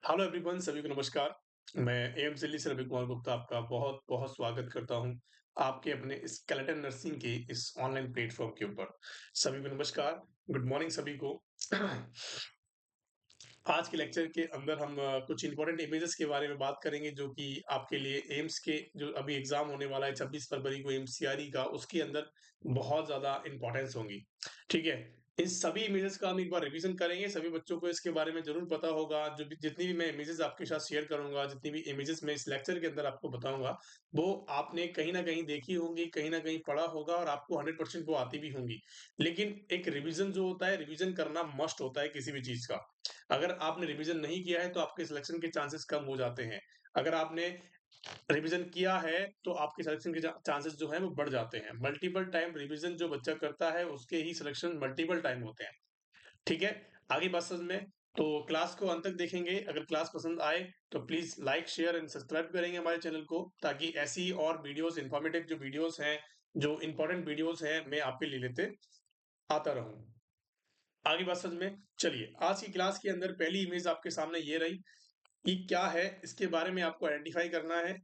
Hello everyone, सभी को नमस्कार। मैं एम्स दिल्ली से रवि कुमार गुप्ता आपका बहुत-बहुत स्वागत करता हूं आपके अपने स्केलेटन नर्सिंग के इस ऑनलाइन प्लेटफ़ॉर्म के ऊपर। सभी को नमस्कार, गुड मॉर्निंग सभी को। आज के लेक्चर के अंदर हम कुछ इंपॉर्टेंट इमेजेस के बारे में बात करेंगे जो कि आपके लिए एम्स के जो अभी एग्ज़ाम होने वाला है 26 फरवरी को एमसीआरई का, उसके अंदर बहुत ज़्यादा इम्पोर्टेंस होंगी। ठीक है? इन सभी इमेजेस का हम एक बार रिवीजन करेंगे, सभी बच्चों को इसके बारे में ज़रूर पता होगा। जो भी जितनी भी मैं इमेजेस आपके साथ शेयर करूँगा, जितनी भी इमेजेस मैं इस लेक्चर के अंदर आपको बताऊँगा, वो आपने कहीं न कहीं देखी होंगी, कहीं न कहीं पढ़ा होगा और आपको 100% वो आती भी होंगी। लेकिन एक रिवीजन जो होता है, रिवीजन करना मस्ट होता है किसी भी चीज़ का। अगर आपने रिवीजन नहीं किया है तो आपके सिलेक्शन के चांसेस कम हो जाते हैं। अगर आपने रिवीजन किया है तो आपके सिलेक्शन के चांसेस जो हैं वो बढ़ जाते हैं। मल्टीपल टाइम रिवीजन जो बच्चा करता है उसके ही सिलेक्शन मल्टीपल टाइम होते हैं। ठीक है? आगे बात समझ में, तो क्लास को अंत तक देखेंगे। अगर क्लास पसंद आए तो please like, share and subscribe करेंगे हमारे चैनल को, ताकि ऐसी और वीडियोज़ इन्फॉर्मेटिव जो वीडियोज़ हैं, जो इम्पोर्टेंट वीडियोज़ हैं, मैं आपके लिए लेते आता रहूँ। आगे बात समझ में, चलिए आज की क्लास के अंदर पहली इमेज आपके सामने ये रही। ये क्या है, इसके बारे में आपको आइडेंटिफ़ाई करना है।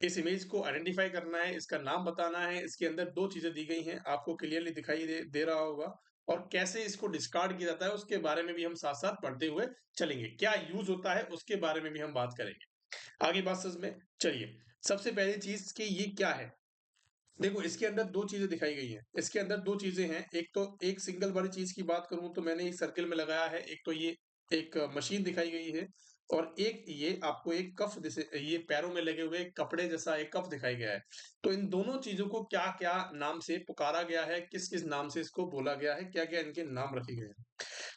इस इमेज को आइडेंटिफ़ाई करना है, इसका नाम बताना है। इसके अंदर 2 चीज़ें दी गई हैं, आपको क्लियरली दिखाई दे दे रहा होगा, और कैसे इसको डिस्कार्ड किया जाता है उसके बारे में भी हम साथ-साथ पढ़ते हुए चलेंगे। क्या यूज़ होता है उसके बारे में भी हम बात करेंगे। आगे बात समझ में, चलिए सबसे पहली चीज़ कि ये क्या है? देखो, इसके अंदर 2 चीज़ें दिखाई गई हैं। इसके अंदर 2 चीज़ें हैं। एक तो एक सिंगल वाली चीज़ की बात करूँ तो मैंने एक सर्किल में लगाया है। एक तो ये एक मशीन दिखाई गई है, और एक ये आपको एक कफ जैसे ये पैरों में लगे हुए कपड़े जैसा एक कफ दिखाई गया है। तो इन दोनों चीज़ों को क्या-क्या नाम से पुकारा गया है, किस-किस नाम से इसको बोला गया है, क्या-क्या इनके नाम रखे गए हैं।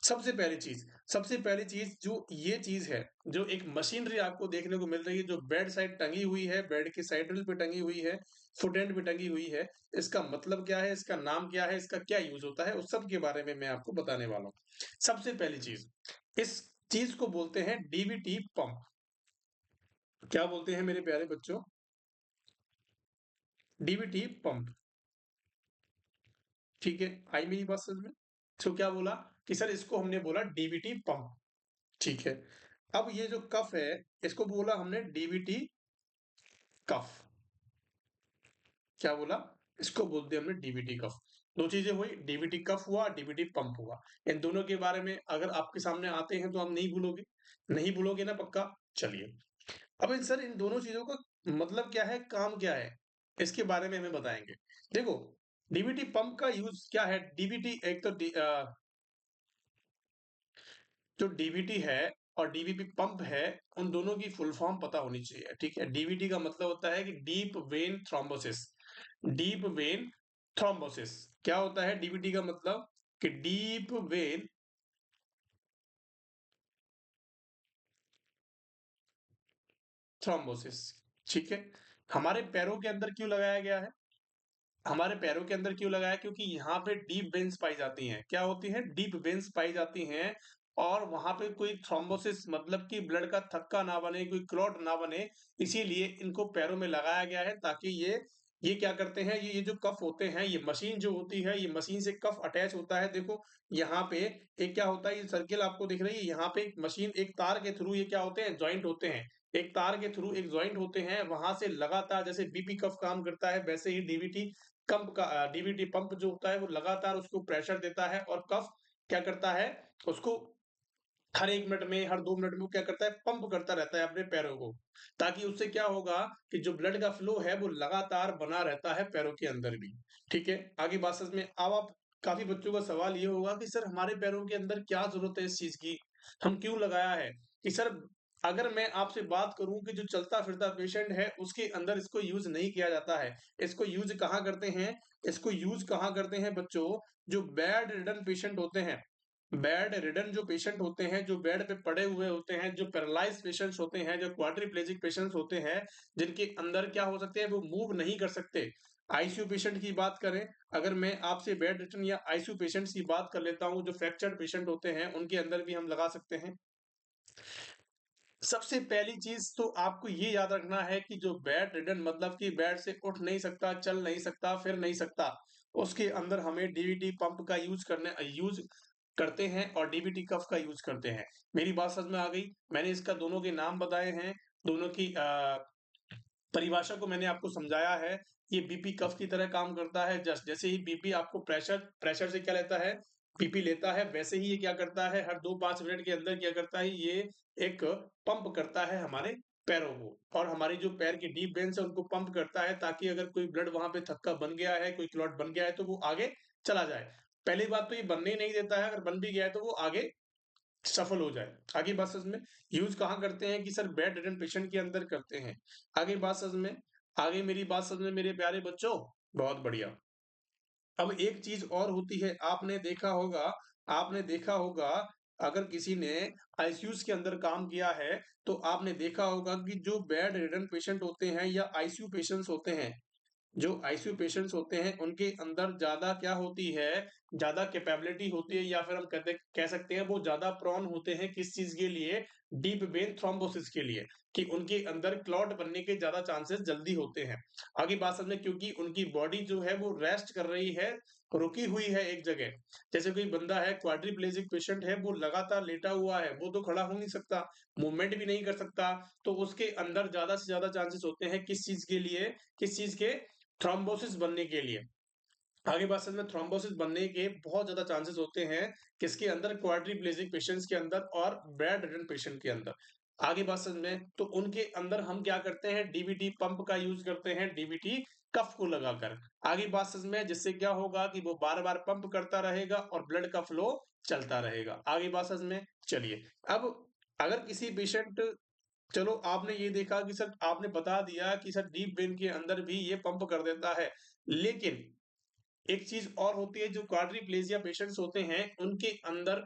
सबसे पहली चीज़ जो ये चीज़ है, जो एक मशीनरी आपको देखने को मिल रही है, जो बेड साइड टंगी हुई है, बेड के साइड रेल पे टंगी हुई है, फुट एंड पे टंगी हुई है। इसका मतलब क्या है, इसका नाम क्या है, इसका क्या यूज़ होता है, उस सब के बारे में मैं आपको बताने वाला हूँ। सबसे पहली चीज़, इस चीज़ को बोलते हैं डीवीटी पंप। क्या बोलते हैं मेरे प्यारे बच्चों? DVT pump. ठीक है? आई मेरी बात समझ में? तो क्या बोला कि सर इसको हमने बोला डीवीटी पंप। ठीक है। अब ये जो कफ है, इसको बोला हमने डीवीटी कफ। क्या बोला? इसको बोलते हैं हमने डीवीटी कफ। 2 चीज़ें हुई, डीवीटी कफ हुआ, डीवीटी पंप हुआ। इन दोनों के बारे में अगर आपके सामने आते हैं तो आप नहीं भूलोगे? नहीं भूलोगे ना पक्का? चलिए। अब इन सर इन दोनों चीज़ों का मतलब क्या है, काम क्या है? इसके बारे में हमें बताएँगे। देखो, डीवीटी पंप का यूज़ क्या है? डीवीटी एक तो जो डीवीटी है और डीवीपी पंप है, उन दोनों की फुल फॉर्म पता होनी चाहिए, ठीक है? डीवीटी का मतलब होता है कि deep vein thrombosis. Deep vein thrombosis. क्या होता है डीवीटी का मतलब? कि डीप वेन थ्रोम्बोसिस, ठीक है? हमारे पैरों के अंदर क्यों लगाया गया है? हमारे पैरों के अंदर क्यों लगाया? क्योंकि यहाँ पे डीप वेन्स पाई जाती हैं। क्या होती हैं? डीप वेन्स पाई जाती हैं, और वहाँ पे कोई थ्रोम्बोसिस मतलब कि ब्लड का थक्का ना बने, कोई क्लॉट ना बने, इसीलिए इनको पैरों में लगाया गया है, ताकि ये क्या करते हैं, ये जो कफ होते हैं, ये मशीन जो होती है, ये मशीन से कफ अटैच होता है। देखो, यहाँ पे एक क्या होता है, ये सर्किल आपको दिख रही है, यहाँ पे एक मशीन एक तार के थ्रू ये क्या होते हैं, जॉइंट होते हैं। एक तार के थ्रू एक जॉइंट होते हैं, वहाँ से लगातार जैसे बीपी कफ काम करता है, वैसे ही डीवीटी डीवीटी पंप जो होता है वो लगातार उसको प्रेशर देता है, और कफ क्या करता है, उसको हर 1 मिनट में, हर 2 मिनट में वो क्या करता है, पंप करता रहता है अपने पैरों को। ताकि उससे क्या होगा कि जो ब्लड का फ्लो है वो लगातार बना रहता है पैरों के अंदर भी। ठीक है? आगे बात समझ में, अब आप काफ़ी बच्चों का सवाल ये होगा कि सर हमारे पैरों के अंदर क्या ज़रूरत है इस चीज़ की? हम क्यों लगाया है? कि सर अगर मैं आपसे बात करूँ कि जो चलता-फिरता पेशेंट है उसके अंदर इसको यूज़ नहीं किया जाता है। इसको यूज़ कहाँ करते हैं? इसको यूज़ कहाँ करते हैं बच्चों? जो बेड रिडन पेशेंट होते हैं। बेड रिडन जो पेशेंट होते हैं, जो बेड पे पड़े हुए होते हैं, जो पैरालाइज़्ड पेशेंट्स होते हैं, जो क्वाड्रिप्लेजिक पेशेंट्स होते हैं, जिनके अंदर क्या हो सकते हैं, वो मूव नहीं कर सकते। आईसीयू पेशेंट की बात करें, अगर मैं आपसे बेड रिडन या आईसीयू पेशेंट्स की बात कर लेता हूँ, जो फ्रैक्चर्ड पेशेंट होते हैं, उनके अंदर भी हम लगा सकते हैं। सबसे पहली चीज़ तो आपको ये याद रखना है कि जो बेड रिडन मतलब कि बेड से उठ नहीं सकता, चल नहीं सकता, फिर नहीं सकता, उसके अंदर हमें डीवीटी पंप का यूज़ करते हैं और डीबीटी कफ का यूज करते हैं। मेरी बात समझ में आ गई? मैंने इसका दोनों के नाम बताए हैं, दोनों की परिभाषा को मैंने आपको समझाया है। ये बीपी कफ की तरह काम करता है। जस्ट जैसे ही बीपी आपको प्रेशर प्रेशर से क्या लेता है, बीपी लेता है, वैसे ही ये क्या करता है, हर 2-5 मिनट के अंदर क्या करता है, ये एक पंप करता है हमारे पैरों को, और हमारी जो पैर की डीप वेन्स है उनको पंप करता है, ताकि अगर कोई ब्लड वहां पे थक्का बन गया है, कोई क्लॉट बन गया है, तो वो आगे चला जाए। पहली बात तो ये बनने ही नहीं देता है, अगर बन भी गया है तो वो आगे सफल हो जाए। आगे बात समझ में? यूज कहाँ करते हैं कि सर बेड रिडन पेशेंट के अंदर करते हैं। आगे बात समझ में? आगे मेरी बात समझ में मेरे प्यारे बच्चों? बहुत बढ़िया। अब एक चीज और होती है, आपने देखा होगा, अगर किसी ने आईसीयूज के अंदर काम किया है, तो आपने देखा होगा कि जो बेड रिडन पेशेंट होते हैं या आईसीयू पेशेंट्स होते हैं, जो आईसीयू पेशेंट्स होते हैं, उनके अंदर ज़्यादा क्या होती है, ज़्यादा कैपेबिलिटी होती है, या फिर हम कह सकते हैं वो ज़्यादा प्रोन होते हैं किस चीज़ के लिए? डीप वेन थ्रोम्बोसिस के लिए, कि उनके अंदर क्लॉट बनने के ज़्यादा चांसेस जल्दी होते हैं। आगे बात समझे, क्योंकि उनकी बॉडी जो है वो रेस्ट कर रही है, रुकी हुई है एक जगह। जैसे कोई बंदा है, क्वाड्रिप्लेजिक पेशेंट है, वो लगातार लेटा हुआ है, वो तो खड़ा हो नहीं सकता, मूवमेंट भी नहीं कर सकता, तो उसके अंदर ज़्यादा से ज़्यादा चांसेस होते हैं किस चीज़ के लिए? किस चीज़ के? थ्रोम्बोसिस बनने के लिए। आगे बात समझ में, थ्रोम्बोसिस बनने के बहुत ज्यादा चांसेस होते हैं किसके अंदर? क्वाड्रिप्लेजिक पेशेंट्स के अंदर और बेड रिडन पेशेंट के अंदर। आगे बात समझ में, तो उनके अंदर हम क्या करते हैं? डीबीटी पंप का यूज करते हैं, डीबीटी कफ को लगाकर। आगे बात समझ में, जिससे क्या होगा कि वो बार बार पंप करता रहेगा और ब्लड का फ्लो चलता रहेगा। आगे बात समझ में? चलिए, अब अगर किसी पेशेंट, चलो आपने ये देखा कि सर आपने बता दिया कि सर डीप वेन के अंदर भी ये पंप कर देता है, लेकिन एक चीज और होती है, जो क्वाड्रिप्लेजिया पेशेंट्स होते हैं उनके अंदर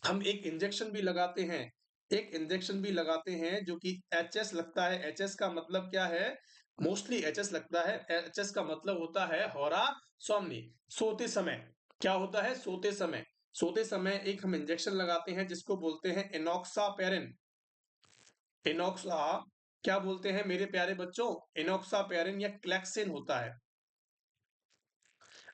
हम एक इंजेक्शन भी लगाते हैं, एक इंजेक्शन भी लगाते हैं जो कि एचएस लगता है। एचएस का मतलब क्या है? मोस्टली एचएस लगता है। एचएस का मतलब होता है होरा सोमनी, सोते समय। क्या होता है? सोते समय। सोते समय एक हम इंजेक्शन लगाते हैं जिसको बोलते हैं इनॉक्सापेरिन। इनॉक्सा, क्या बोलते हैं मेरे प्यारे बच्चों? इनॉक्सापेरिन या क्लेक्सिन होता है।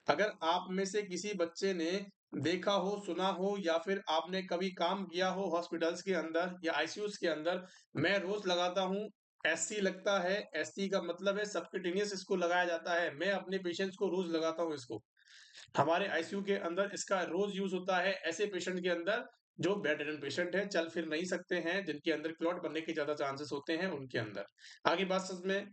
अगर आप में से किसी बच्चे ने देखा हो, सुना हो, या फिर आपने कभी काम किया हो हॉस्पिटल्स के अंदर या आईसीयूज के अंदर, मैं रोज लगाता हूँ। एससी लगता है, एससी का मतलब है सबक्यूटेनियस, इसको लगाया जाता है। मैं अपने पेशेंट्स को रोज लगाता हूँ इसको। हमारे आईसीयू के अंदर इसका रोज यूज होता है ऐसे पेशेंट के अंदर जो बेड रिडन पेशेंट है, चल फिर नहीं सकते हैं, जिनके अंदर क्लॉट बनने के ज्यादा चांसेस होते हैं, उनके अंदर। आगे बात समझ में?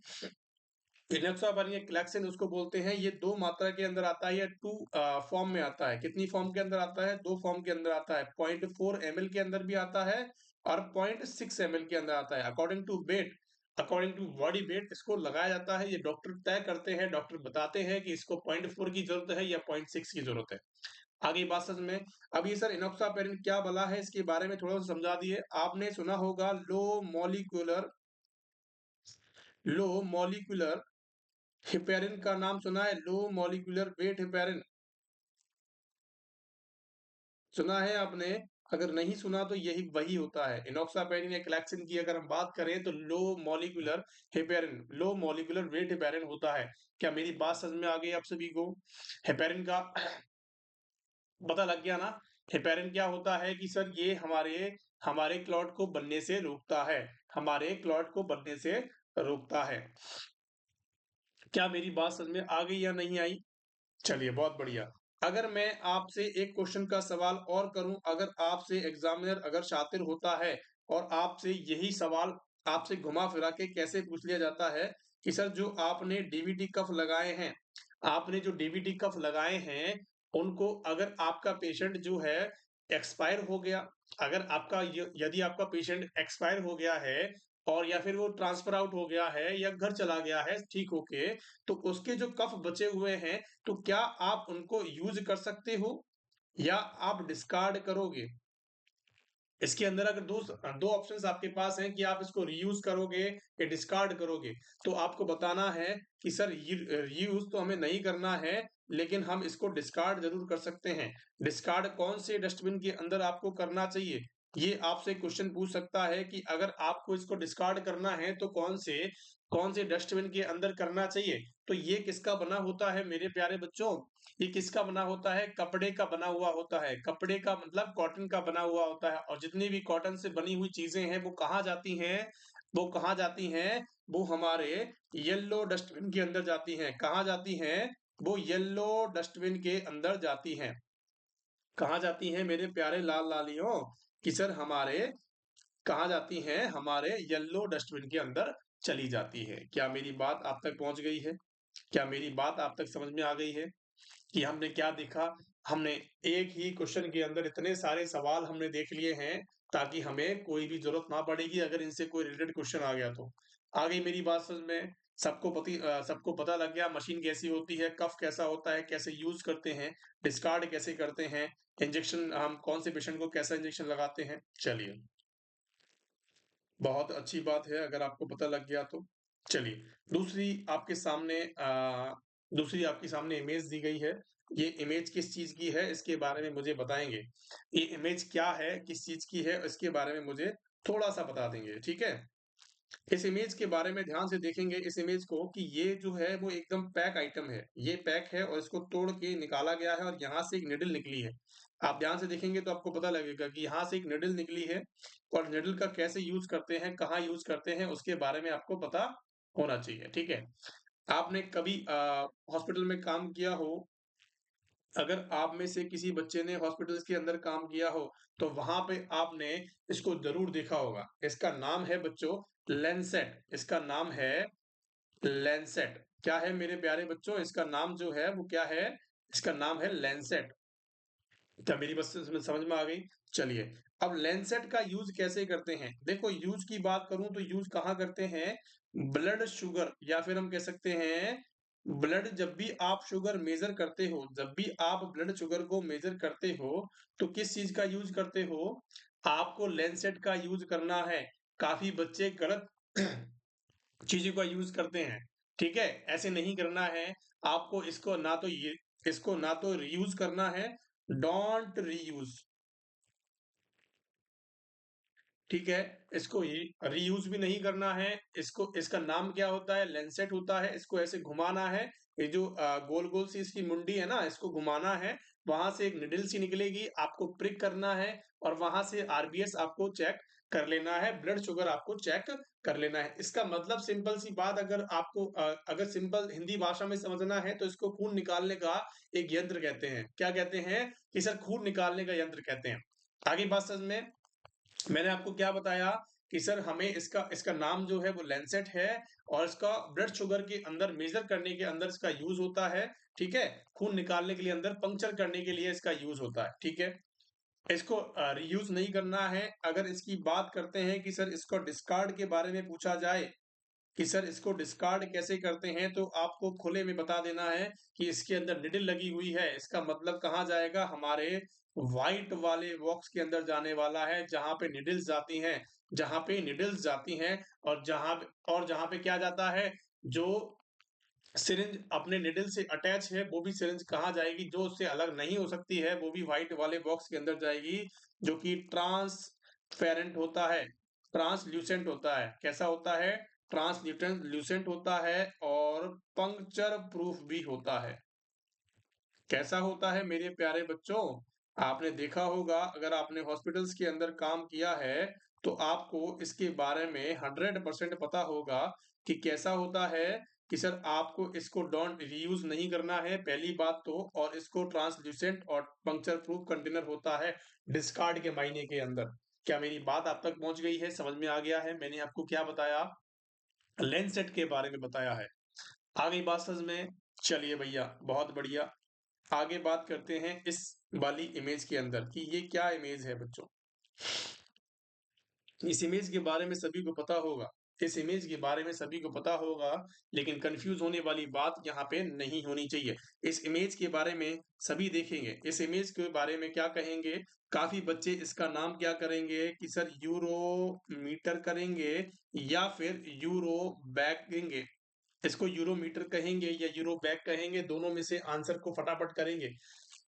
इनोक्साबन या क्लैक्सिन उसको बोलते हैं, ये 2 मात्रा के अंदर आता है, या 2 फॉर्म में आता है। कितनी फॉर्म के अंदर आता है? 2 फॉर्म के अंदर आता है। 0.4 एमएल के अंदर भी आता है और 0.6 एमएल के अंदर आता है। According to weight, according to body weight इसको लगाया जाता है। ये डॉक्टर तय करते हैं, डॉक्टर बताते हैं कि इसको 0.4 की जरूरत है या 0.6 की जरूरत है। आगे बात समझ में? अब ये सर इनोक्सापेरिन क्या भला है, इसके बारे में थोड़ा सा समझा दिए। आपने सुना होगा लो मॉलिक्यूलर हिपेरिन का नाम सुना है? लो मॉलिक्यूलर वेट हिपेरिन सुना है आपने? अगर नहीं सुना तो यही वही होता है। इनॉक्सापेरिन या क्लैक्सिन की अगर हम बात करें तो low molecular heparin, low molecular weight heparin होता है। क्या मेरी बात समझ में आ गई आप सभी को? हिपेरिन का पता लग गया ना? हेपेरिन क्या होता है कि सर ये हमारे हमारे क्लॉट को बनने से रोकता है, हमारे क्लॉट को बनने से रोकता है। क्या मेरी बात समझ में आ गई या नहीं आई? चलिए, बहुत बढ़िया। अगर मैं आपसे एक क्वेश्चन का सवाल और करूं, अगर आपसे एग्जामिनर अगर शातिर होता है और आपसे यही सवाल आपसे घुमा फिरा के कैसे पूछ लिया जाता है कि सर जो आपने डीवीटी कफ लगाए हैं, आपने जो डीवीटी कफ लगाए हैं, उनको अगर आपका पेशेंट जो है एक्सपायर हो गया, अगर आपका यदि आपका पेशेंट एक्सपायर हो गया है, और या फिर वो ट्रांसफर आउट हो गया है या घर चला गया है ठीक होके, तो उसके जो कफ बचे हुए हैं, तो क्या आप उनको यूज कर सकते हो या आप डिस्कार्ड करोगे? इसके अंदर अगर दो ऑप्शंस आपके पास हैं कि आप इसको रीयूज करोगे या डिस्कार्ड करोगे, तो आपको बताना है कि सर रीयूज तो हमें नहीं करना है, लेकिन हम इसको डिस्कार्ड जरूर कर सकते हैं। डिस्कार्ड कौन से डस्टबिन के अंदर आपको करना चाहिए? ये आपसे क्वेश्चन पूछ सकता है कि अगर आपको इसको डिस्कार्ड करना है तो कौन से डस्टबिन के अंदर करना चाहिए। तो ये किसका बना होता है मेरे प्यारे बच्चों? ये किसका बना होता है? कपड़े का बना हुआ होता है। कपड़े का मतलब कॉटन का बना हुआ होता है, और जितनी भी कॉटन से बनी हुई चीजें हैं वो कहाँ जाती हैं? वो कहाँ जाती हैं? वो हमारे येलो डस्टबिन के अंदर जाती हैं। कहाँ जाती हैं? वो येलो डस्टबिन के अंदर जाती हैं। कहाँ जाती हैं मेरे प्यारे लाल लालियों? कि सर हमारे कहाँ जाती हैं? हमारे येलो डस्टबिन के अंदर चली जाती है। क्या मेरी बात आप तक पहुंच गई है? क्या मेरी बात आप तक समझ में आ गई है कि हमने क्या देखा? हमने एक ही क्वेश्चन के अंदर इतने सारे सवाल हमने देख लिए हैं, ताकि हमें कोई भी जरूरत ना पड़ेगी अगर इनसे कोई रिलेटेड क्वेश्चन आ गया तो। आ गई मेरी बात समझ में? सबको पता लग गया मशीन कैसी होती है, कफ कैसा होता है, कैसे यूज करते हैं, डिस्कार्ड कैसे करते हैं, इंजेक्शन हम कौन से पेशेंट को कैसा इंजेक्शन लगाते हैं। चलिए, बहुत अच्छी बात है अगर आपको पता लग गया तो। चलिए, दूसरी आपके सामने दूसरी आपके सामने इमेज दी गई है। ये इमेज किस चीज की है इसके बारे में मुझे बताएंगे। ये इमेज क्या है, किस चीज की है, इसके बारे में मुझे थोड़ा सा बता देंगे, ठीक है? इस इमेज के बारे में ध्यान से देखेंगे इस इमेज को, कि ये जो है वो एकदम पैक आइटम है। ये पैक है और इसको तोड़ के निकाला गया है और यहाँ से एक निडल निकली है। आप ध्यान से देखेंगे तो आपको पता लगेगा कि यहाँ से एक निडल निकली है, और निडल का कैसे यूज करते हैं, कहाँ यूज करते हैं, उसके बारे में आपको पता होना चाहिए, ठीक है? आपने कभी हॉस्पिटल में काम किया हो, अगर आप में से किसी बच्चे ने हॉस्पिटल्स के अंदर काम किया हो, तो वहां पे आपने इसको जरूर देखा होगा। इसका नाम है बच्चों लैंसेट। इसका नाम है लैंसेट। क्या है मेरे प्यारे बच्चों? इसका नाम जो है वो क्या है? इसका नाम है लैंसेट। क्या मेरी बस समझ में आ गई? चलिए, अब लैंसेट का यूज कैसे करते हैं? देखो, यूज की बात करूं तो यूज कहाँ करते हैं? ब्लड शुगर, या फिर हम कह सकते हैं ब्लड, जब भी आप शुगर मेजर करते हो, जब भी आप ब्लड शुगर को मेजर करते हो, तो किस चीज का यूज करते हो? आपको लैंसेट का यूज करना है। काफी बच्चे गलत चीजों का यूज करते हैं, ठीक है? ऐसे नहीं करना है। आपको इसको ना तो रीयूज करना है, डोंट रीयूज, ठीक है? इसको रीयूज भी नहीं करना है। इसको, इसका नाम क्या होता है? लैंसेट होता है। इसको ऐसे घुमाना है। ये जो गोल गोल सी इसकी मुंडी है ना, इसको घुमाना है। वहां से एक निडल सी निकलेगी, आपको प्रिक करना है, और वहां से आरबीएस आपको चेक कर लेना है, ब्लड शुगर आपको चेक कर लेना है। इसका मतलब सिंपल सी बात, अगर सिंपल हिंदी भाषा में समझना है तो इसको खून निकालने का एक यंत्र कहते हैं। क्या कहते हैं? कि सर खून निकालने का यंत्र कहते हैं। आगे बात समझ में? मैंने आपको क्या बताया कि सर हमें इसका इसका नाम जो है वो लैंसेट है, और इसका ब्लड शुगर के अंदर मेजर करने के अंदर इसका यूज होता है, ठीक है? खून निकालने के लिए, अंदर पंक्चर करने के लिए इसका यूज होता है, ठीक है? इसको रीयूज नहीं करना है। अगर इसकी बात करते हैं कि सर इसको डिस्कार्ड के बारे में पूछा जाए, कि सर इसको डिस्कार्ड कैसे करते हैं, तो आपको खुले में बता देना है कि इसके अंदर निडल लगी हुई है। इसका मतलब कहाँ जाएगा? हमारे व्हाइट वाले बॉक्स के अंदर जाने वाला है, जहां पे निडल्स जाती हैं, जहां पे निडल्स जाती हैं। और जहां पे क्या जाता है? जो सिरिंज अपने निडल से अटैच है, वो भी सिरिंज कहाँ जाएगी? जो उससे अलग नहीं हो सकती है, वो भी व्हाइट वाले बॉक्स के अंदर जाएगी, जो कि ट्रांसपेरेंट होता है, ट्रांसल्यूसेंट होता है। कैसा होता है? ट्रांसल्यूसेंट होता है, और पंक्चर प्रूफ भी होता है। कैसा होता है मेरे प्यारे बच्चों? आपने देखा होगा, अगर आपने हॉस्पिटल्स के अंदर काम किया है, तो आपको इसके बारे में 100% पता होगा कि कैसा होता है। कि सर आपको इसको डोंट रीयूज नहीं करना है, पहली बात तो, और इसको ट्रांसल्यूसेंट और पंक्चर प्रूफ कंटेनर होता है डिस्कार्ड के मायने के अंदर। क्या मेरी बात आप तक पहुंच गई है? समझ में आ गया है? मैंने आपको क्या बताया? लेंसेट के बारे में बताया है। आ गई बात समझ में? चलिए भैया, बहुत बढ़िया। आगे बात करते हैं इस वाली इमेज के अंदर, कि ये क्या इमेज है बच्चों। इस इमेज के बारे में सभी को पता होगा। इस इमेज के बारे में सभी को पता होगा, लेकिन कंफ्यूज होने वाली बात यहाँ पे नहीं होनी चाहिए। इस इमेज के बारे में सभी देखेंगे। इस इमेज के बारे में क्या कहेंगे? काफी बच्चे इसका नाम क्या करेंगे? कि सर यूरोमीटर करेंगे, या फिर यूरो बैग कहेंगे। इसको यूरोमीटर कहेंगे या यूरो बैग कहेंगे, दोनों में से आंसर को फटाफट करेंगे।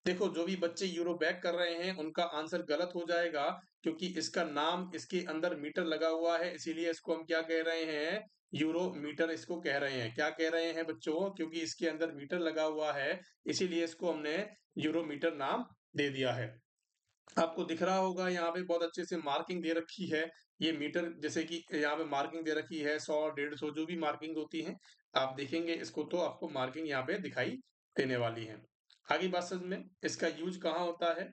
देखो जो भी बच्चे यूरो बैक कर रहे हैं उनका आंसर गलत हो जाएगा, क्योंकि इसका नाम इसके अंदर मीटर लगा हुआ है, इसीलिए इसको हम क्या कह रहे हैं, यूरो मीटर इसको कह रहे हैं। क्या कह रहे हैं बच्चों, क्योंकि इसके अंदर मीटर लगा हुआ है, इसीलिए इसको हमने यूरो मीटर नाम दे दिया है। आपको दिख रहा होगा यहाँ पे बहुत अच्छे से मार्किंग दे रखी है। ये मीटर जैसे कि यहाँ पे मार्किंग दे रखी है, 100 150 जो भी मार्किंग होती है, आप देखेंगे इसको तो आपको मार्किंग यहाँ पे दिखाई देने वाली है। आगे बात समझ में, इसका यूज कहाँ होता है,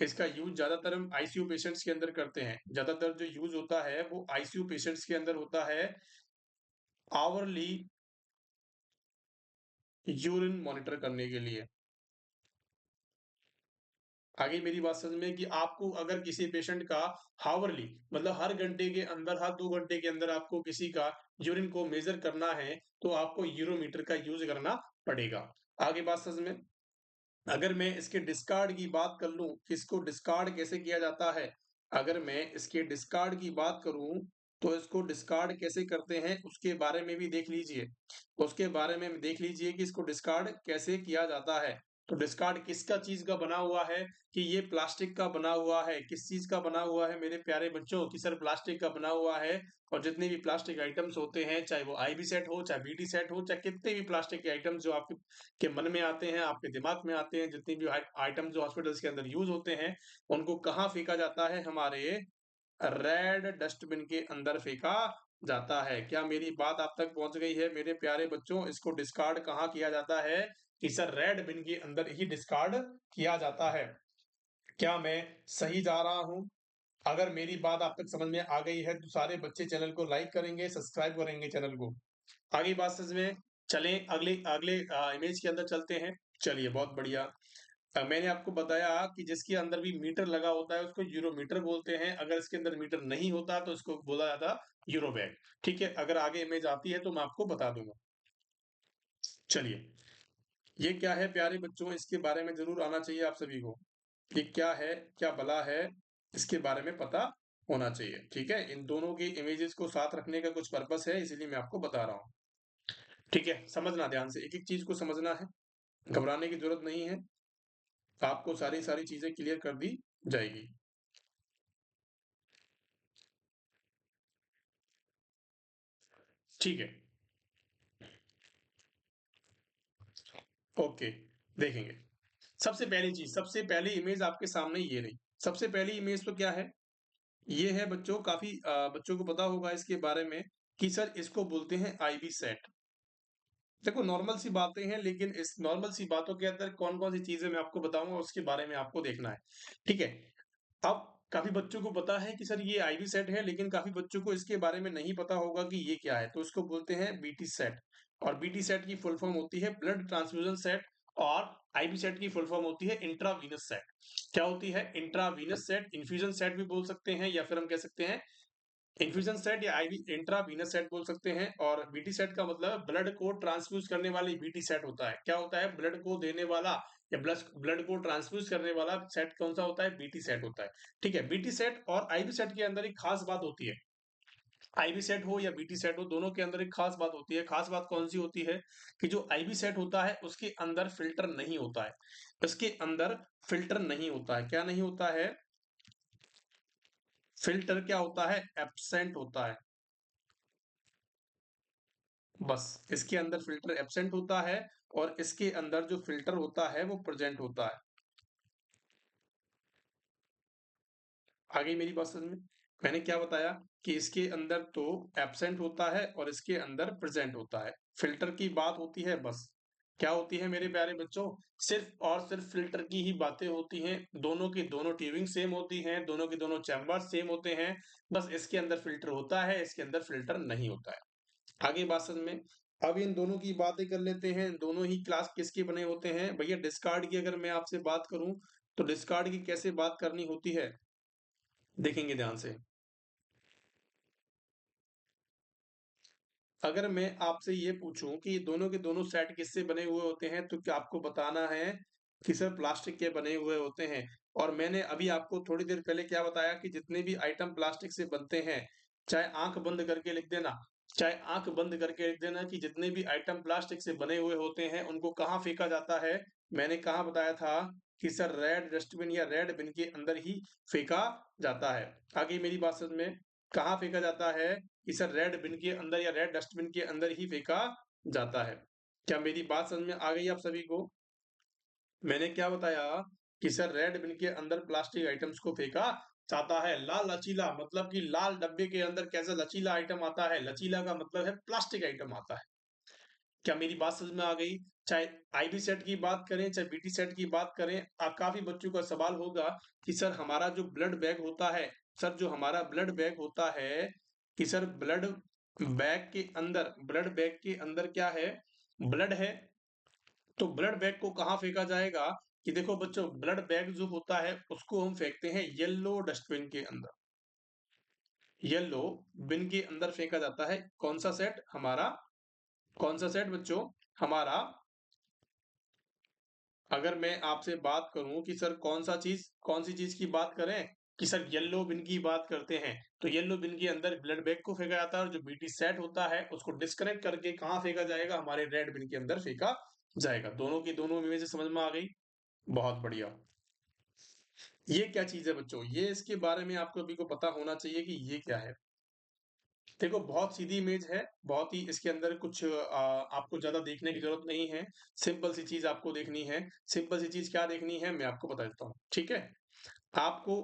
इसका यूज ज्यादातर हम आईसीयू पेशेंट्स के अंदर करते हैं। ज्यादातर जो यूज होता है वो आईसीयू पेशेंट्स के अंदर होता है, आवरली यूरिन मॉनिटर करने के लिए। आगे मेरी बात समझ में कि आपको अगर किसी पेशेंट का हावरली मतलब हर घंटे के अंदर, हर 2 घंटे के अंदर आपको किसी का यूरिन को मेजर करना है, तो आपको यूरोमीटर का यूज करना पड़ेगा। आगे बात समझ में, अगर मैं इसके डिस्कार्ड की बात कर लूं कि इसको डिस्कार्ड कैसे किया जाता है, अगर मैं इसके डिस्कार्ड की बात करूं तो इसको डिस्कार्ड कैसे करते हैं उसके बारे में भी देख लीजिए। उसके बारे में देख लीजिए कि इसको डिस्कार्ड कैसे किया जाता है। तो डिस्कार्ड किसका चीज का बना हुआ है, कि ये प्लास्टिक का बना हुआ है। किस चीज का बना हुआ है मेरे प्यारे बच्चों, कि सर प्लास्टिक का बना हुआ है। और जितने भी प्लास्टिक आइटम्स होते हैं, चाहे वो आईबी सेट हो, चाहे बीटी सेट हो, चाहे कितने भी प्लास्टिक के आइटम्स जो आपके के मन में आते हैं, आपके दिमाग में आते हैं, जितनी भी आइटम जो हॉस्पिटल्स के अंदर यूज होते हैं, उनको कहाँ फेंका जाता है, हमारे रेड डस्टबिन के अंदर फेंका जाता है। क्या मेरी बात आप तक पहुंच गई है मेरे प्यारे बच्चों, इसको डिस्कार्ड कहाँ किया जाता है, कि सर रेड बिन के अंदर ही डिस्कार्ड किया जाता है। क्या मैं सही जा रहा हूं? अगर मेरी बात आप तक समझ में आ गई है तो सारे बच्चे चैनल को लाइक करेंगे, सब्सक्राइब करेंगे चैनल को। आगे बात समझ में, चलें अगले अगले इमेज के अंदर चलते हैं। चलिए बहुत बढ़िया। मैंने आपको बताया कि जिसके अंदर भी मीटर लगा होता है उसको यूरोमीटर बोलते हैं। अगर इसके अंदर मीटर नहीं होता तो इसको बोला जाता यूरोबैग। ठीक है, अगर आगे इमेज आती है तो मैं आपको बता दूंगा। चलिए, ये क्या है प्यारे बच्चों, इसके बारे में जरूर आना चाहिए आप सभी को। ये क्या है, क्या भला है, इसके बारे में पता होना चाहिए। ठीक है, इन दोनों की इमेजेस को साथ रखने का कुछ पर्पस है, इसीलिए मैं आपको बता रहा हूँ। ठीक है, समझना ध्यान से, एक एक चीज को समझना है, घबराने की जरूरत नहीं है, आपको सारी सारी चीजें क्लियर कर दी जाएगी। ठीक है, ओके, देखेंगे। सबसे पहली चीज, सबसे पहली इमेज आपके सामने ये रही। सबसे पहली इमेज तो क्या है, ये है बच्चों, काफी बच्चों को पता होगा इसके बारे में, कि सर इसको बोलते हैं आईबी सेट। देखो नॉर्मल सी बातें हैं, लेकिन इस नॉर्मल सी बातों के अंदर कौन कौन सी चीजें मैं आपको बताऊंगा उसके बारे में आपको देखना है। ठीक है, अब काफी बच्चों को पता है कि सर ये आईवी सेट है, लेकिन काफी बच्चों को इसके बारे में नहीं पता होगा कि ये क्या है, तो इसको बोलते हैं बीटी सेट। और बीटी सेट की फुल फॉर्म होती है ब्लड ट्रांसफ्यूजन सेट, और आईवी सेट की फुल फॉर्म होती है इंट्रावीनस सेट। क्या होती है, इंट्रावीनस सेट, इन्फ्यूजन सेट भी बोल सकते हैं, या फिर हम कह सकते हैं इन्फ्यूजन सेट या आईवी इंट्रावीनस सेट बोल सकते हैं। और बीटी सेट का मतलब ब्लड को ट्रांसफ्यूज करने वाली बीटी सेट होता है। क्या होता है, ब्लड को देने वाला या ब्लड को ट्रांसफ्यूज करने वाला सेट कौन सा होता है, बीटी सेट होता है। ठीक है, बीटी सेट और आईवी सेट के अंदर एक खास बात होती है। आईवी सेट हो या बीटी सेट हो, दोनों के अंदर एक खास बात होती है। खास बात कौन सी होती है, कि जो आईवी सेट होता है उसके अंदर फिल्टर नहीं होता है। इसके अंदर फिल्टर नहीं होता है। क्या नहीं होता है, फिल्टर क्या होता है, एब्सेंट होता है। बस, इसके अंदर फिल्टर एब्सेंट होता है, और इसके अंदर जो फिल्टर होता है वो प्रेजेंट होता है। आगे मेरी बात समझ में, मैंने क्या बताया, कि इसके अंदर तो एब्सेंट होता है और इसके अंदर प्रेजेंट होता है। फिल्टर की बात होती है बस। क्या होती है मेरे प्यारे बच्चों, सिर्फ और सिर्फ फिल्टर की ही बातें होती हैं। दोनों की दोनों ट्यूबिंग सेम होती हैं, दोनों के दोनों चैम्बर सेम होते हैं। बस इसके अंदर फिल्टर होता है, इसके अंदर फिल्टर नहीं होता है। आगे बात समझ में, अब इन दोनों की बातें कर लेते हैं। दोनों ही क्लास किसके बने होते हैं भैया, डिस्कार्ड की अगर मैं आपसे बात करूं तो डिस्कार्ड की कैसे बात करनी होती है, देखेंगे ध्यान से। अगर मैं आपसे ये पूछूं कि ये दोनों के दोनों सेट किससे बने हुए होते हैं, तो क्या आपको बताना है कि सर प्लास्टिक के बने हुए होते हैं। और मैंने अभी आपको थोड़ी देर पहले क्या बताया, कि जितने भी आइटम प्लास्टिक से बनते हैं, चाहे आंख बंद करके लिख देना, चाहे आंख बंद करके लिख देना, कि जितने भी आइटम प्लास्टिक से बने हुए होते हैं उनको कहाँ फेंका जाता है, मैंने कहाँ बताया था कि सर रेड डस्टबिन या रेड बिन के अंदर ही फेंका जाता है। आगे मेरी बात समझ में, कहाँ फेंका जाता है कि सर रेड बिन के अंदर या रेड डस्टबिन के अंदर ही फेंका जाता है। क्या मेरी बात समझ में आ गई आप सभी को? मैंने क्या बताया कि सर रेड बिन के अंदर प्लास्टिक आइटम्स को फेंका जाता है। लाल लचीला मतलब कि लाल डब्बे के अंदर कैसा लचीला आइटम आता है, लचीला का मतलब है प्लास्टिक आइटम आता है। क्या मेरी बात समझ में आ गई? चाहे आईबी सेट की बात करें, चाहे बीटी सेट की बात करें, काफी बच्चों का सवाल होगा कि सर हमारा जो ब्लड बैग होता है, सर जो हमारा ब्लड बैग होता है कि सर ब्लड बैग के अंदर क्या है? ब्लड है। तो ब्लड बैग को कहाँ फेंका जाएगा? कि देखो बच्चों, ब्लड बैग जो होता है उसको हम फेंकते हैं येलो डस्टबिन के अंदर। येलो बिन के अंदर फेंका जाता है। कौन सा सेट? हमारा कौन सा सेट बच्चों? हमारा, अगर मैं आपसे बात करूं कि सर कौन सी चीज की बात करें कि सर येलो बिन की बात करते हैं, तो येलो बिन के अंदर ब्लड बैग को फेंका जाता है और जो बीटी सेट होता है उसको डिस्कनेक्ट करके कहाँ फेंका जाएगा? हमारे रेड बिन के अंदर फेंका जाएगा। दोनों की दोनों इमेज समझ में आ गई? बहुत बढ़िया। ये क्या चीज है बच्चों? ये इसके बारे में आपको अभी को पता होना चाहिए कि ये क्या है। देखो बहुत सीधी इमेज है, बहुत ही इसके अंदर कुछ आपको ज्यादा देखने की जरूरत नहीं है। सिंपल सी चीज आपको देखनी है। सिंपल सी चीज क्या देखनी है मैं आपको बता देता हूँ, ठीक है? आपको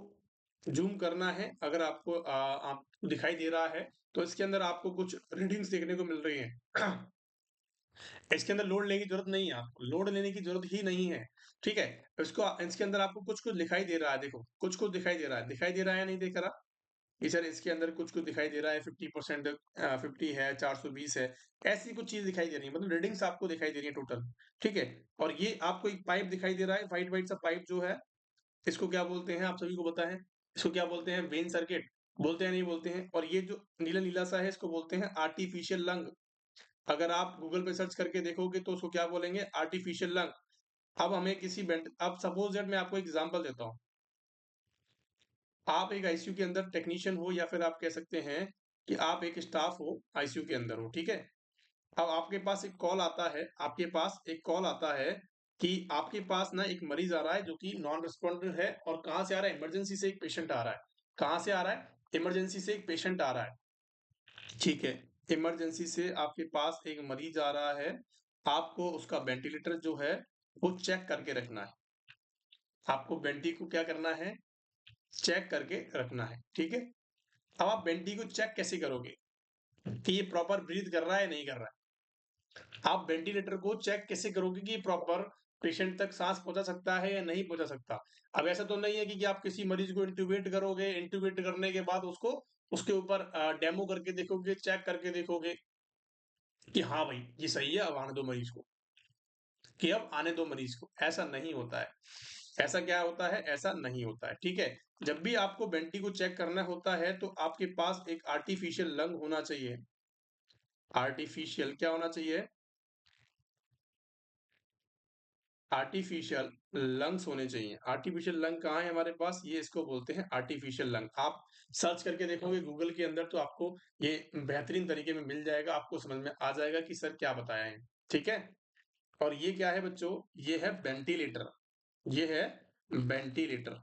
जूम करना है। अगर आपको दिखाई दे रहा है तो इसके अंदर आपको कुछ रीडिंग्स देखने को मिल रही हैं। इसके अंदर लोड लेने की जरूरत नहीं है, आपको लोड लेने की जरूरत ही नहीं है, ठीक है? इसके अंदर आपको कुछ कुछ दिखाई दे रहा है, देखो कुछ कुछ दिखाई दे रहा है या नहीं दिख रहा? कि सर इसके अंदर कुछ कुछ दिखाई दे रहा है, 50%, 50 है, 420 है, ऐसी कुछ चीज दिखाई दे रही है, मतलब रीडिंग्स आपको दिखाई दे रही है टोटल, ठीक है? और ये आपको एक पाइप दिखाई दे रहा है, व्हाइट व्हाइट सा पाइप जो है, इसको क्या बोलते हैं? आप सभी को पता है। इसको क्या बोलते हैं? वेन सर्किट बोलते हैं, नहीं बोलते हैं? और ये जो नीला नीला सा है इसको बोलते हैं आर्टिफिशियल लंग। अगर आप गूगल पे सर्च करके देखोगे तो उसको क्या बोलेंगे? Artificial lung. अब हमें अब सपोज दैट मैं आपको एग्जांपल देता हूँ। आप एक आईसीयू के अंदर टेक्नीशियन हो, या फिर आप कह सकते हैं कि आप एक स्टाफ हो, आईसीयू के अंदर हो, ठीक है? अब आपके पास एक कॉल आता है कि आपके पास ना एक मरीज आ रहा है जो कि नॉन रिस्पॉन्डर है, और कहाँ से आ रहा है? इमरजेंसी से एक पेशेंट आ रहा है। कहाँ से आ रहा है? इमरजेंसी से एक पेशेंट आ रहा है, ठीक है? इमरजेंसी से आपके पास एक मरीज आ रहा है। आपको उसका वेंटिलेटर जो है वो चेक करके रखना है। आपको वेंटी को क्या करना है? चेक करके रखना है, ठीक है? अब आप वेंटी को चेक कैसे करोगे कि ये प्रॉपर ब्रीथ कर रहा है, नहीं कर रहा है? आप वेंटिलेटर को चेक कैसे करोगे कि प्रॉपर पेशेंट तक सांस पहुंचा सकता है या नहीं पहुंचा सकता? अब ऐसा तो नहीं है कि आप किसी मरीज को इंट्यूबेट करोगे, इंट्यूबेट करने के बाद उसको उसके ऊपर डेमो करके देखोगे, चेक करके देखोगे कि हाँ भाई ये सही है, अब आने दो मरीज को, कि अब आने दो मरीज को। ऐसा नहीं होता है। ऐसा क्या होता है? ऐसा नहीं होता है, ठीक है? जब भी आपको वेंटी को चेक करना होता है तो आपके पास एक आर्टिफिशियल लंग होना चाहिए। आर्टिफिशियल क्या होना चाहिए? आर्टिफिशियल लंग्स होने चाहिए। आर्टिफिशियल लंग कहाँ है हमारे पास? ये इसको बोलते हैं आर्टिफिशियल लंग। आप सर्च करके देखोगे गूगल के अंदर तो आपको ये बेहतरीन तरीके में मिल जाएगा, आपको समझ में आ जाएगा कि सर क्या बताया है, ठीक है? और ये क्या है बच्चों? ये है वेंटिलेटर। ये है वेंटिलेटर।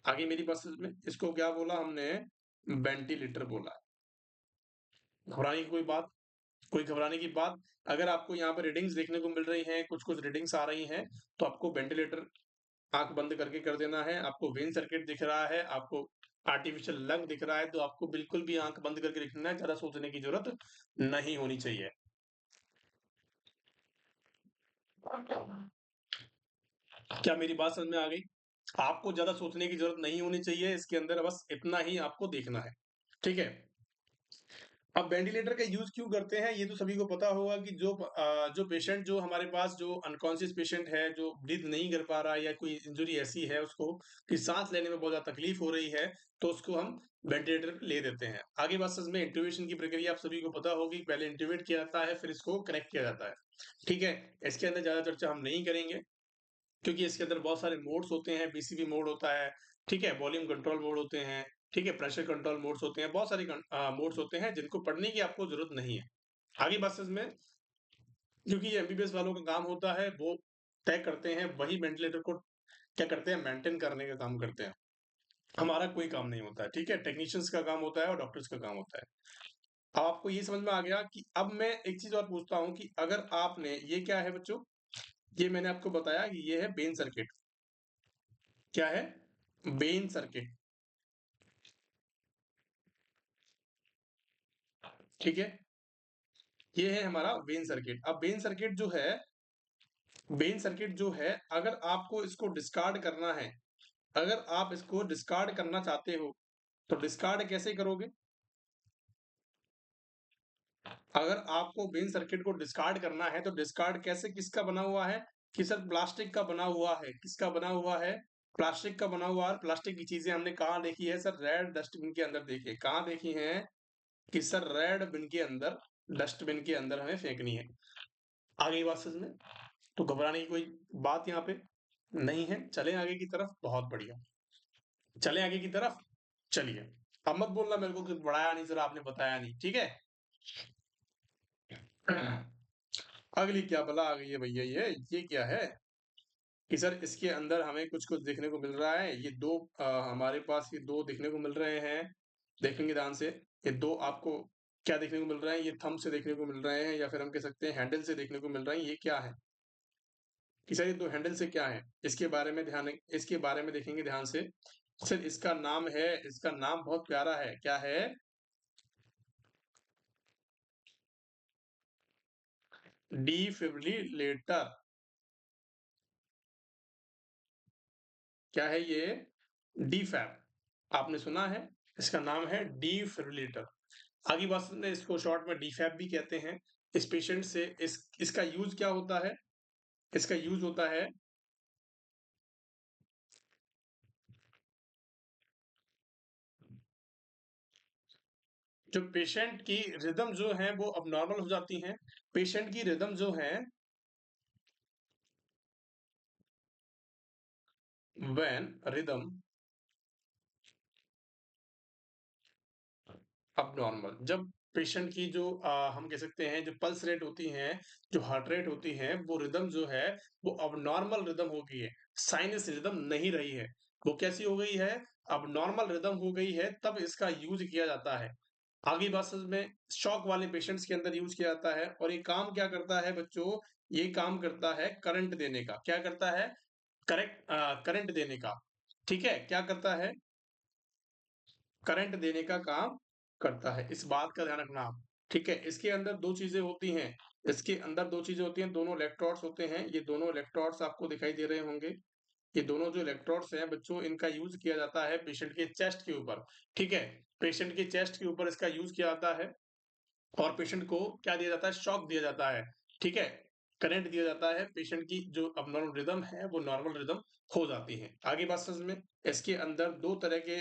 आगे मेरी बात समझ में, इसको क्या बोला हमने? वेंटिलेटर बोला। घबराने की कोई बात? कोई घबराने की बात? अगर आपको यहाँ पे रीडिंग्स देखने को मिल रही हैं, कुछ-कुछ रीडिंग्स आ रही हैं, तो आपको वेंटिलेटर आँख बंद करके कर देना है। आपको वेन सर्किट दिख रहा है, आपको आर्टिफिशियल लंग दिख रहा है, तो आपको बिल्कुल भी आँख बंद करके रखना है, ज़्यादा सोचने की ज़रूरत नहीं होनी चाहिए। क्या मेरी बात समझ में आ गई? आपको ज़्यादा सोचने की ज़रूरत नहीं होनी चाहिए, इसके अंदर बस इतना ही आपको देखना है, ठीक है? अब वेंटिलेटर का यूज़ क्यों करते हैं, ये तो सभी को पता होगा कि जो पेशेंट जो हमारे पास जो अनकॉन्शियस पेशेंट है, जो ब्रीथ नहीं कर पा रहा है, या कोई इंजरी ऐसी है उसको कि साँस लेने में बहुत ज़्यादा तकलीफ हो रही है, तो उसको हम वेंटिलेटर पे ले देते हैं। आगे बात समझ में, इंट्यूबेशन की प्रक्रिया आप सभी को पता होगी, पहले इंट्यूबेट किया जाता है, फिर इसको कनेक्ट किया जाता है, ठीक है? इसके अंदर ज़्यादा चर्चा हम नहीं करेंगे, क्योंकि इसके अंदर बहुत सारे मोड्स होते हैं, पीसीबी मोड होता है, ठीक है? वॉल्यूम कंट्रोल मोड होते हैं, ठीक है? प्रेशर कंट्रोल मोड्स होते हैं, बहुत सारे मोड्स होते हैं जिनको पढ़ने की आपको ज़रूरत नहीं है। आगे बात समझ में, क्योंकि ये एमबीबीएस वालों का काम होता है, वो तय करते हैं, वही वेंटिलेटर को क्या करते हैं, मेंटेन करने का काम करते हैं। हमारा कोई काम नहीं होता है, ठीक है? टेक्नीशियंस का काम होता है और डॉक्टर्स का काम होता है। अब आपको ये समझ में आ गया कि अब मैं एक चीज़ और पूछता हूँ कि अगर आपने ये क्या है बच्चों? ये मैंने आपको बताया कि ये है बेन सर्किट। क्या है? बेन सर्किट, ठीक है? ये है हमारा वेन सर्किट। अब वेन सर्किट जो है, अगर आपको इसको डिस्कार्ड करना है, अगर आप इसको डिस्कार्ड करना चाहते हो, तो डिस्कार्ड कैसे करोगे? अगर आपको वेन सर्किट को डिस्कार्ड करना है, तो डिस्कार्ड कैसे किसका बना हुआ है? कि सर प्लास्टिक का बना हुआ है। किसका बना हुआ है? प्लास्टिक का बना हुआ है। प्लास्टिक की चीज़ें हमने कहाँ देखी है सर? रेड डस्टबिन के अंदर देखी है। कहाँ देखी हैं? कि सर रेड बिन के अंदर, डस्टबिन के अंदर हमें फेंकनी है। आ गई बात समझ में? तो घबराने की कोई बात यहाँ पे नहीं है। चलें आगे की तरफ, बहुत बढ़िया। चलें आगे की तरफ, चलिए। अब मत बोलना मेरे को कि पढ़ाया नहीं सर, आपने बताया नहीं, ठीक है? अगली क्या बला आ गई है भैया, ये क्या है? कि सर इसके अंदर हमें कुछ-कुछ देखने को मिल रहा है। ये 2 हमारे पास ये 2 देखने को मिल रहे हैं। देखेंगे ध्यान से, ये 2 आपको क्या देखने को मिल रहा है? ये थंब से देखने को मिल रहे हैं या फिर हम कह सकते हैं हैंडल से देखने को मिल रहे हैं। ये क्या है? कि सर ये 2 हैंडल से क्या है? इसके बारे में देखेंगे ध्यान से। सर इसका नाम बहुत प्यारा है। क्या है? डिफिब्रिलेटर। क्या है ये? डीफैब। आपने सुना है? इसका नाम है डिफिब्रिलेटर। आगे बात सुनते हैं, इसको शॉर्ट में डीफैब भी कहते हैं। इस पेशेंट से इसका यूज़ क्या होता है? इसका यूज़ होता है, जो पेशेंट की रिदम जो है वो अब नॉर्मल हो जाती हैं। पेशेंट की रिदम जो है, व्हेन रिदम अब नॉर्मल, जब पेशेंट की जो हम कह सकते हैं जो पल्स रेट होती है, जो हार्ट रेट होती है, वो रिदम जो है वो अब नॉर्मल रिदम हो गई है। साइनस रिदम नहीं रही है। वो कैसी हो गई है? अब नॉर्मल रिदम हो गई है, तब इसका यूज किया जाता है। आगे बात समझ में, शॉक वाले पेशेंट्स के अंदर यूज किया जाता है और ये काम क्या करता है बच्चों? ये काम करता है करंट देने का। क्या करता है? करंट देने का। ठीक है? क्या करता है? करंट देने का काम करता है। इस बात का ध्यान रखना आप, ठीक है? इसके अंदर 2 चीज़ें होती हैं, इसके अंदर 2 चीज़ें होती हैं, दोनों इलेक्ट्रोड्स होते हैं। ये दोनों इलेक्ट्रोड्स आपको दिखाई दे रहे होंगे। ये दोनों जो इलेक्ट्रोड्स हैं बच्चों, इनका यूज़ किया जाता है पेशेंट के चेस्ट के ऊपर, ठीक है? पेशेंट के चेस्ट के ऊपर इसका यूज़ किया जाता है और पेशेंट को क्या दिया जाता है? शॉक दिया जाता है, ठीक है? करंट दिया जाता है, पेशेंट की जो अबनॉर्मल रिदम है, वो नॉर्मल रिदम हो जाती है। आगे बात समझ में? इसके अंदर 2 तरह के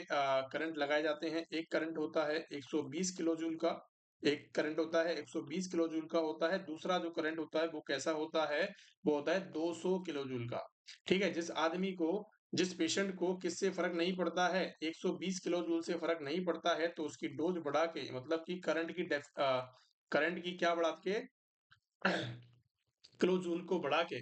करंट लगाए जाते हैं। एक करंट होता है 120 किलो जूल का, एक करंट होता है 120 किलो जूल का होता है। दूसरा जो करंट होता है, वो कैसा होता है? वो होता है 200 किलो जूल का, ठीक है? जिस पेशेंट को किससे फ़र्क नहीं पड़ता है, 120 किलो जूल से फ़र्क नहीं पड़ता है, तो उसकी डोज़ बढ़ा के, मतलब कि करंट की क्या बढ़ा के किलो जूल को बढ़ा के,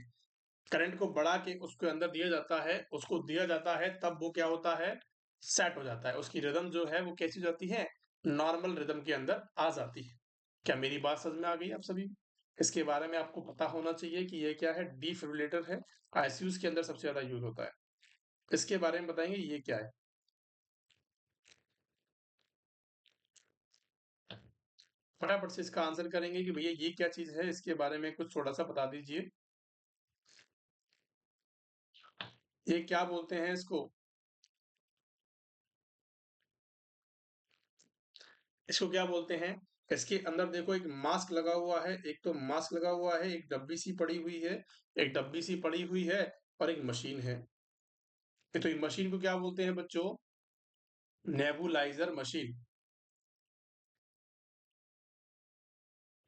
करंट को बढ़ा के उसके अंदर दिया जाता है, उसको दिया जाता है, तब वो क्या होता है? सेट हो जाता है। उसकी रिदम जो है वो कैसी हो जाती है? नॉर्मल रिदम के अंदर आ जाती है। क्या मेरी बात समझ में आ गई आप सभी? इसके बारे में आपको पता होना चाहिए कि ये क्या है? डिफिब्रिलेटर है। आईसीयूज़ के अंदर सबसे ज़्यादा यूज़ होता है। इसके बारे में बताएँगे ये क्या है? फटाफट से इसका आंसर करेंगे कि भैया ये क्या चीज़ है? इसके बारे में कुछ थोड़ा-सा बता दीजिए। ये क्या बोलते हैं इसको? इसको क्या बोलते हैं? इसके अंदर देखो एक मास्क लगा हुआ है, एक तो मास्क लगा हुआ है, एक डब्बी-सी पड़ी हुई है, एक डब्बी-सी पड़ी हुई है और एक मशीन है। तो ये मशीन को क्या बोलते हैं बच्चों? Nebuliser machine.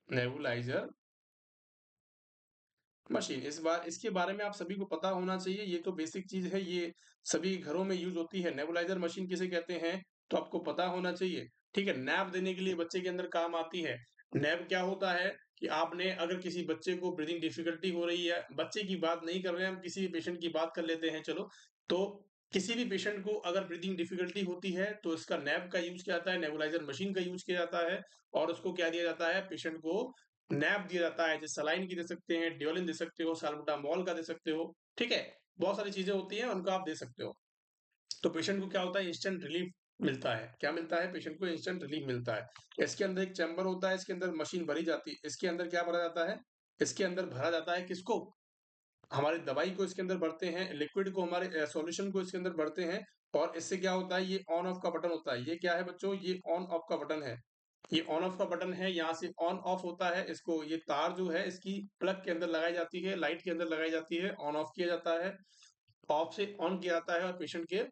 Nebuliser machine. इसके बारे में आप सभी को पता होना चाहिए, ये तो बेसिक चीज़ है, ये सभी घरों में यूज़ होती है। नेबुलाइज़र मशीन किसे कहते हैं? तो आपको पता होना चाहिए, ठीक है? नैप देने के लिए बच्चे के अंदर काम आती है। नैब क्या होता है कि आपने अगर किसी बच्चे को ब्रीदिंग डिफिकल्टी हो रही है, बच्चे की बात नहीं कर रहे हैं, हम किसी भी पेशेंट की बात कर लेते हैं चलो, तो किसी भी पेशेंट को अगर ब्रीदिंग डिफिकल्टी होती है, तो इसका नैब का यूज़ किया जाता है, नेबुलाइज़र मशीन का यूज़ किया जाता है और उसको क्या दिया जाता है, पेशेंट को नैब दिया जाता है, जैसे सलाइन की दे सकते हैं, ड्यूलिन दे सकते हो, साल्बुटामॉल का दे सकते हो, ठीक है? बहुत सारी चीज़ें होती हैं, उनको आप दे सकते हो। तो पेशेंट को क्या होता है, इंस्टेंट रिलीफ मिलता है। क्या मिलता है? पेशेंट को इंस्टेंट रिलीफ मिलता है। इसके अंदर एक चैम्बर होता है, इसके अंदर मशीन भरी जाती है। इसके अंदर क्या भरा जाता है? इसके अंदर भरा जाता है किसको? हमारी दवाई को इसके अंदर भरते हैं, लिक्विड को हमारे सॉल्यूशन को इसके अंदर भरते हैं और इससे क्या होता है, ये ऑन ऑफ का बटन होता है। ये क्या है बच्चों? ये ऑन ऑफ का बटन है। ये ऑन ऑफ का बटन है, यहाँ से ऑन ऑफ होता है, इसको ये तार जो है इसकी प्लग के अंदर लगाई जाती है, लाइट के अंदर लगाई जाती है, ऑन ऑफ किया जाता है, ऑफ से ऑन किया जाता है और पेशेंट के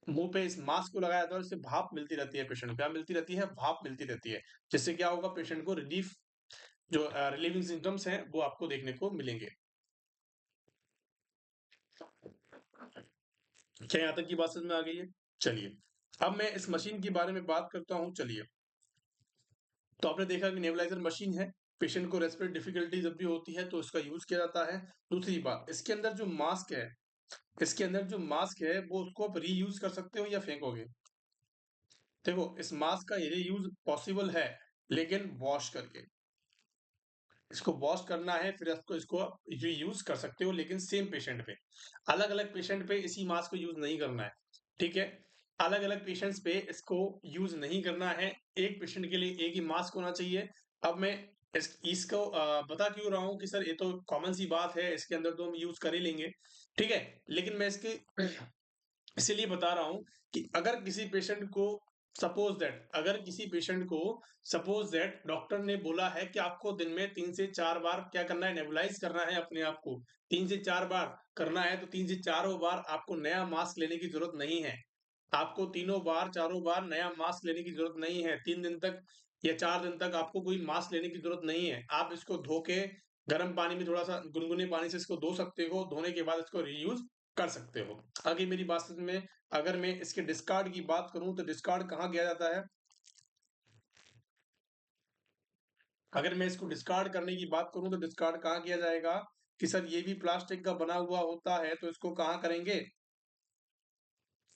मुँह पे इस मास्क को लगाया जाता है और इससे भाप मिलती रहती है पेशेंट को। क्या मिलती रहती है? भाप मिलती रहती है। जिससे क्या होगा, पेशेंट को रिलीफ जो रिलीविंग सिम्पटम्स हैं, वो आपको देखने को मिलेंगे। क्या यहाँ तक की बात समझ में आ गई है? चलिए, अब मैं इस मशीन के बारे में बात करता हूँ, चलिए। तो आपने देखा कि नेबुलाइज़र मशीन है, पेशेंट को रेस्पिरेटरी डिफ़िकल्टी जब भी होती है, तो इसका यूज़ किया जाता है। दूसरी बात, इसके अंदर जो मास्क है, वो उसको आप रीयूज़ कर सकते हो या फेंकोगे? देखो, इस मास्क का रीयूज़ पॉसिबल है, लेकिन वॉश करके। इसको वॉश करना है, फिर इसको इसको आप रीयूज़ कर सकते हो, लेकिन सेम पेशेंट पे। अलग-अलग पेशेंट पे इसी मास्क को यूज़ नहीं करना है, ठीक है? अलग-अलग पेशेंट्स पे इसको यूज़ नहीं करना है, एक पेशेंट के लिए एक ही मास्क होना चाहिए। अब मैं इसको बता क्यों रहा हूँ कि सर ये तो कॉमन सी बात है, इसके अंदर तो हम यूज़ कर ही लेंगे, ठीक है? लेकिन मैं इसके इसीलिए बता रहा हूँ कि अगर किसी पेशेंट को सपोज़ दैट डॉक्टर ने बोला है कि आपको दिन में 3 से 4 बार क्या करना है, नेबुलाइज़ करना है अपने आप को। 3 से 4 बार करना है, तो 3 से चारों बार आपको नया मास्क लेने की ज़रूरत नहीं है। आपको तीनों बार, चारों बार नया मास्क लेने की ज़रूरत नहीं है। 3 दिन तक या 4 दिन तक आपको कोई मास्क लेने की ज़रूरत नहीं है। आप इसको धो के गर्म पानी में थोड़ा-सा गुनगुने पानी से इसको धो सकते हो, धोने के बाद इसको रीयूज़ कर सकते हो। आगे मेरी बात समझ में, अगर मैं इसके डिस्कार्ड की बात करूँ, तो डिस्कार्ड कहाँ किया जाता है? अगर मैं इसको डिस्कार्ड करने की बात करूँ, तो डिस्कार्ड कहाँ किया जाएगा? कि सर ये भी प्लास्टिक का बना हुआ होता है, तो इसको कहाँ करेंगे?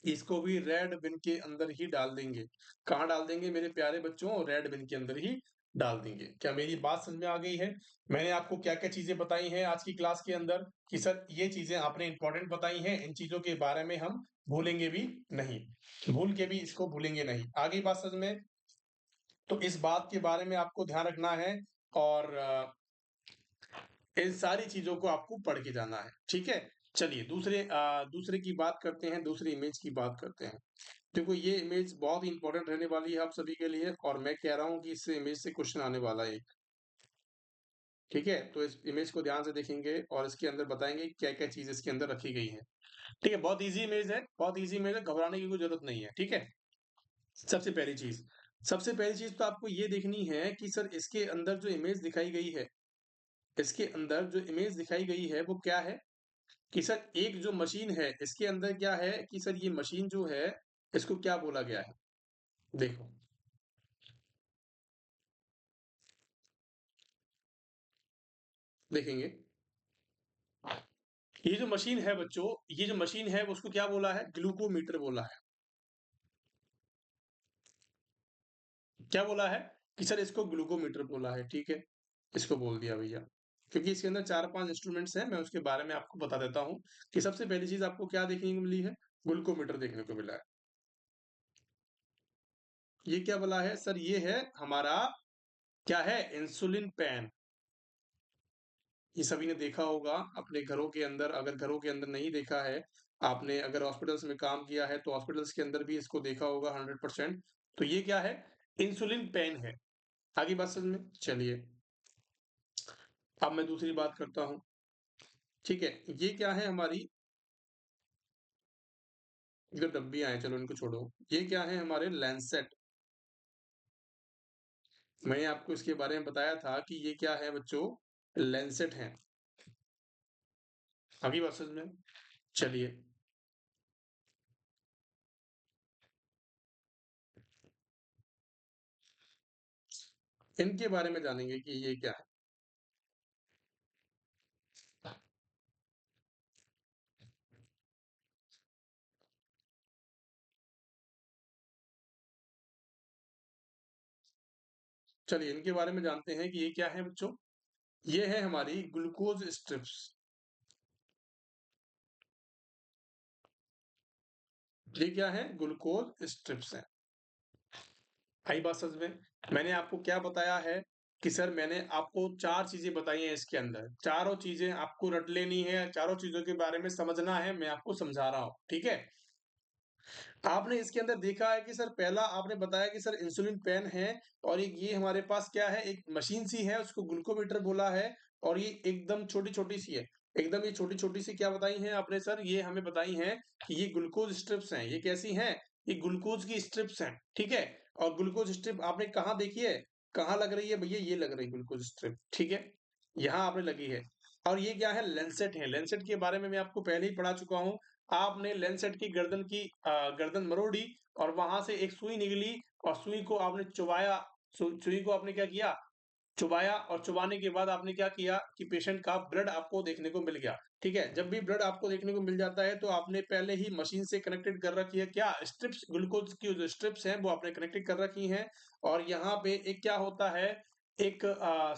इसको भी रेड बिन के अंदर ही डाल देंगे। कहाँ डाल देंगे मेरे प्यारे बच्चों? रेड बिन के अंदर ही डाल देंगे। क्या मेरी बात समझ में आ गई है? मैंने आपको क्या-क्या चीज़ें बताई हैं आज की क्लास के अंदर कि सर ये चीज़ें आपने इम्पोर्टेंट बताई हैं, इन चीज़ों के बारे में हम भूलेंगे भी नहीं। भूल के भी इसको भूलेंगे नहीं। आ गई बात समझ में? तो इस बात के बारे में आपको ध्यान रखना है और इन सारी चीज़ों को आपको पढ़ के जाना है, ठीक है? चलिए दूसरे की बात करते हैं, दूसरी इमेज की बात करते हैं। देखो ये इमेज बहुत ही इम्पोर्टेंट रहने वाली है आप सभी के लिए और मैं कह रहा हूँ कि इस इमेज से क्वेश्चन आने वाला है एक, ठीक है? तो इस इमेज को ध्यान से देखेंगे और इसके अंदर बताएँगे क्या-क्या चीज़ इसके अंदर रखी गई है। ठीक है? बहुत ईज़ी इमेज है, घबराने की कोई ज़रूरत नहीं है, ठीक है? सबसे पहली चीज़ सबसे पहली चीज़ तो आपको ये देखनी है कि सर इसके अंदर जो इमेज दिखाई गई है, इसके अंदर जो इमेज दिखाई गई है वो क्या है? कि सर एक जो मशीन है, इसके अंदर क्या है कि सर ये मशीन जो है, इसको क्या बोला गया है? देखो, देखेंगे। ये जो मशीन है बच्चों, ये जो मशीन है वो उसको क्या बोला है? ग्लूकोमीटर बोला है। क्या बोला है? कि सर इसको ग्लूकोमीटर बोला है, ठीक है? इसको बोल दिया भैया। क्योंकि इसके अंदर 4-5 इंस्ट्रूमेंट्स हैं, मैं उसके बारे में आपको बता देता हूँ कि सबसे पहली चीज़ आपको क्या देखने को मिली है? ग्लूकोमीटर देखने को मिला है। ये क्या बोला है? सर ये है हमारा क्या है? Insulin pen. ये सभी ने देखा होगा अपने घरों के अंदर, अगर घरों के अंदर नहीं देखा है, आपने अगर हॉस्पिटल्स में काम किया है, तो हॉस्पिटल्स के अंदर भी इसको देखा होगा 100%। तो ये क्या है? इंसुलिन पेन है। आगे बात समझ में? चलिए, अब मैं दूसरी बात करता हूँ, ठीक है? ये क्या है हमारी जो डब्बियाँ हैं, चलो इनको छोड़ो। ये क्या है हमारे लैंसेट। मैंने आपको इसके बारे में बताया था कि ये क्या है बच्चों? लैंसेट हैं। अभी बात समझ में? चलिए, इनके बारे में जानेंगे कि ये क्या है। चलिए इनके बारे में जानते हैं कि ये क्या है बच्चों। ये है हमारी ग्लूकोज स्ट्रिप्स। ये क्या है? ग्लूकोज स्ट्रिप्स हैं। आई बात समझ में? मैंने आपको क्या बताया है कि सर मैंने आपको 4 चीज़ें बताई हैं इसके अंदर। चारों चीज़ें आपको रट लेनी है, चारों चीज़ों के बारे में समझना है, मैं आपको समझा रहा हूँ, ठीक है? आपने इसके अंदर देखा है कि सर पहला आपने बताया कि सर इंसुलिन पेन है और एक ये हमारे पास क्या है, एक मशीन सी है, उसको ग्लूकोमीटर बोला है और ये एकदम छोटी-छोटी सी है। एकदम ये छोटी-छोटी सी क्या बताई हैं आपने सर? ये हमें बताई हैं कि ये ग्लूकोज स्ट्रिप्स हैं। ये कैसी हैं? ये ग्लूकोज की स्ट्रिप्स हैं, ठीक है? और ग्लूकोज स्ट्रिप आपने कहाँ देखी है? कहाँ लग रही है भैया? ये लग रही है ग्लूकोज स्ट्रिप, ठीक है? यहाँ आपने लगी है। और ये क्या है? लैंसेट है। लैंसेट के बारे में मैं आपको पहले ही पढ़ा चुका हूँ। आपने लैंसेट की गर्दन मरोड़ी और वहां से एक सुई निकली और सुई को आपने चुबाया। सुई को आपने क्या किया? चुबाया और चुबाने के बाद आपने क्या किया कि पेशेंट का ब्लड आपको देखने को मिल गया। ठीक है? जब भी ब्लड आपको देखने को मिल जाता है तो आपने पहले ही मशीन से कनेक्टेड कर रखी है क्या? स्ट्रिप्स, ग्लूकोज की जो स्ट्रिप्स हैं वो आपने कनेक्टेड कर रखी हैं और यहाँ पे एक क्या होता है, एक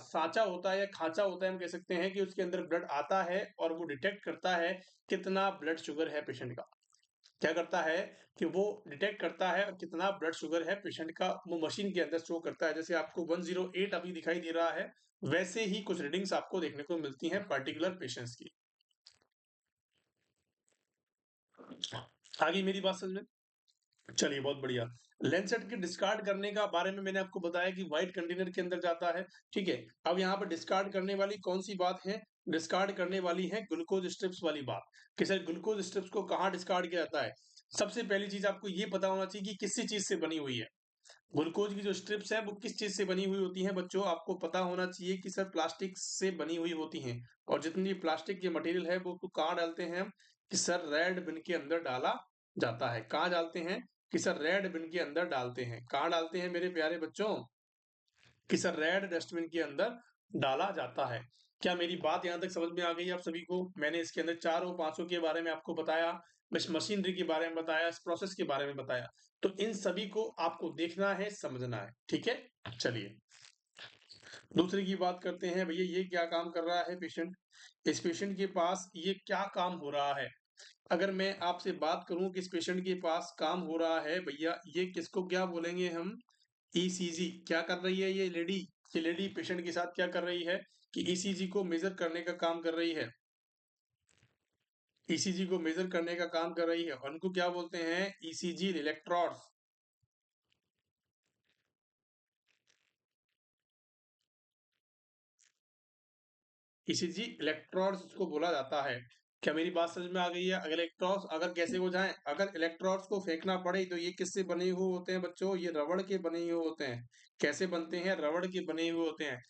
साँचा होता है या खाँचा होता है, हम कह सकते हैं कि उसके अंदर ब्लड आता है और वो डिटेक्ट करता है कितना ब्लड शुगर है पेशेंट का। क्या करता है कि वो डिटेक्ट करता है कितना ब्लड शुगर है पेशेंट का, वो मशीन के अंदर शो करता है। जैसे आपको 108 अभी दिखाई दे रहा है, वैसे ही कुछ रीडिंग्स आपको देखने को मिलती हैं पर्टिकुलर पेशेंट्स की। आ गई मेरी बात समझ में? चलिए बहुत बढ़िया। लैंसेट के डिस्कार्ड करने का बारे में मैंने आपको बताया कि व्हाइट कंटेनर के अंदर जाता है, ठीक है? अब यहाँ पर डिस्कार्ड करने वाली कौन-सी बात है? डिस्कार्ड करने वाली है ग्लूकोज स्ट्रिप्स वाली बात, कि सर ग्लूकोज स्ट्रिप्स को कहाँ डिस्कार्ड किया जाता है? सबसे पहली चीज़ आपको ये पता होना चाहिए कि किस चीज़ से बनी हुई है। ग्लूकोज की जो स्ट्रिप्स है वो किस चीज़ से बनी हुई होती हैं बच्चों? आपको पता होना चाहिए कि सर प्लास्टिक से बनी हुई होती हैं और जितनी प्लास्टिक की मटेरियल है वो कहाँ डालते हैं हम? कि सर रेड बिन के अंदर डाला जाता है। कहाँ डालते हैं? कि सर रेड बिन के अंदर डालते हैं। कहाँ डालते हैं मेरे प्यारे बच्चों? कि सर रेड डस्टबिन के अंदर डाला जाता है। क्या मेरी बात यहाँ तक समझ में आ गई आप सभी को? मैंने इसके अंदर चारों पाँचों के बारे में आपको बताया, इस मशीनरी के बारे में बताया, इस प्रोसेस के बारे में बताया। तो इन सभी को आपको देखना है, समझना है, ठीक है? चलिए, दूसरे की बात करते हैं, भैया ये क्या काम कर रहा है पेशेंट? इस पेशेंट के पास ये क्या काम हो रहा है? अगर मैं आपसे बात करूँ कि इस पेशेंट के पास काम हो रहा है भैया, ये किसको क्या बोलेंगे हम? ईसीजी। क्या कर रही है ये लेडी? ये लेडी पेशेंट के साथ क्या कर रही है कि ईसीजी को मेजर करने का काम कर रही है। ईसीजी को मेजर करने का काम कर रही है और उनको क्या बोलते हैं? ECG electrodes. ईसीजी इलेक्ट्रोड्स इसको बोला जाता है। क्या मेरी बात समझ में आ गई है? अगर इलेक्ट्रॉन्स अगर कैसे हो जाएं, अगर इलेक्ट्रॉन्स को फेंकना पड़े तो ये किससे बने हुए होते हैं बच्चों? ये रबड़ के बने हुए होते हैं। कैसे बनते हैं? रबड़ के बने हुए होते हैं।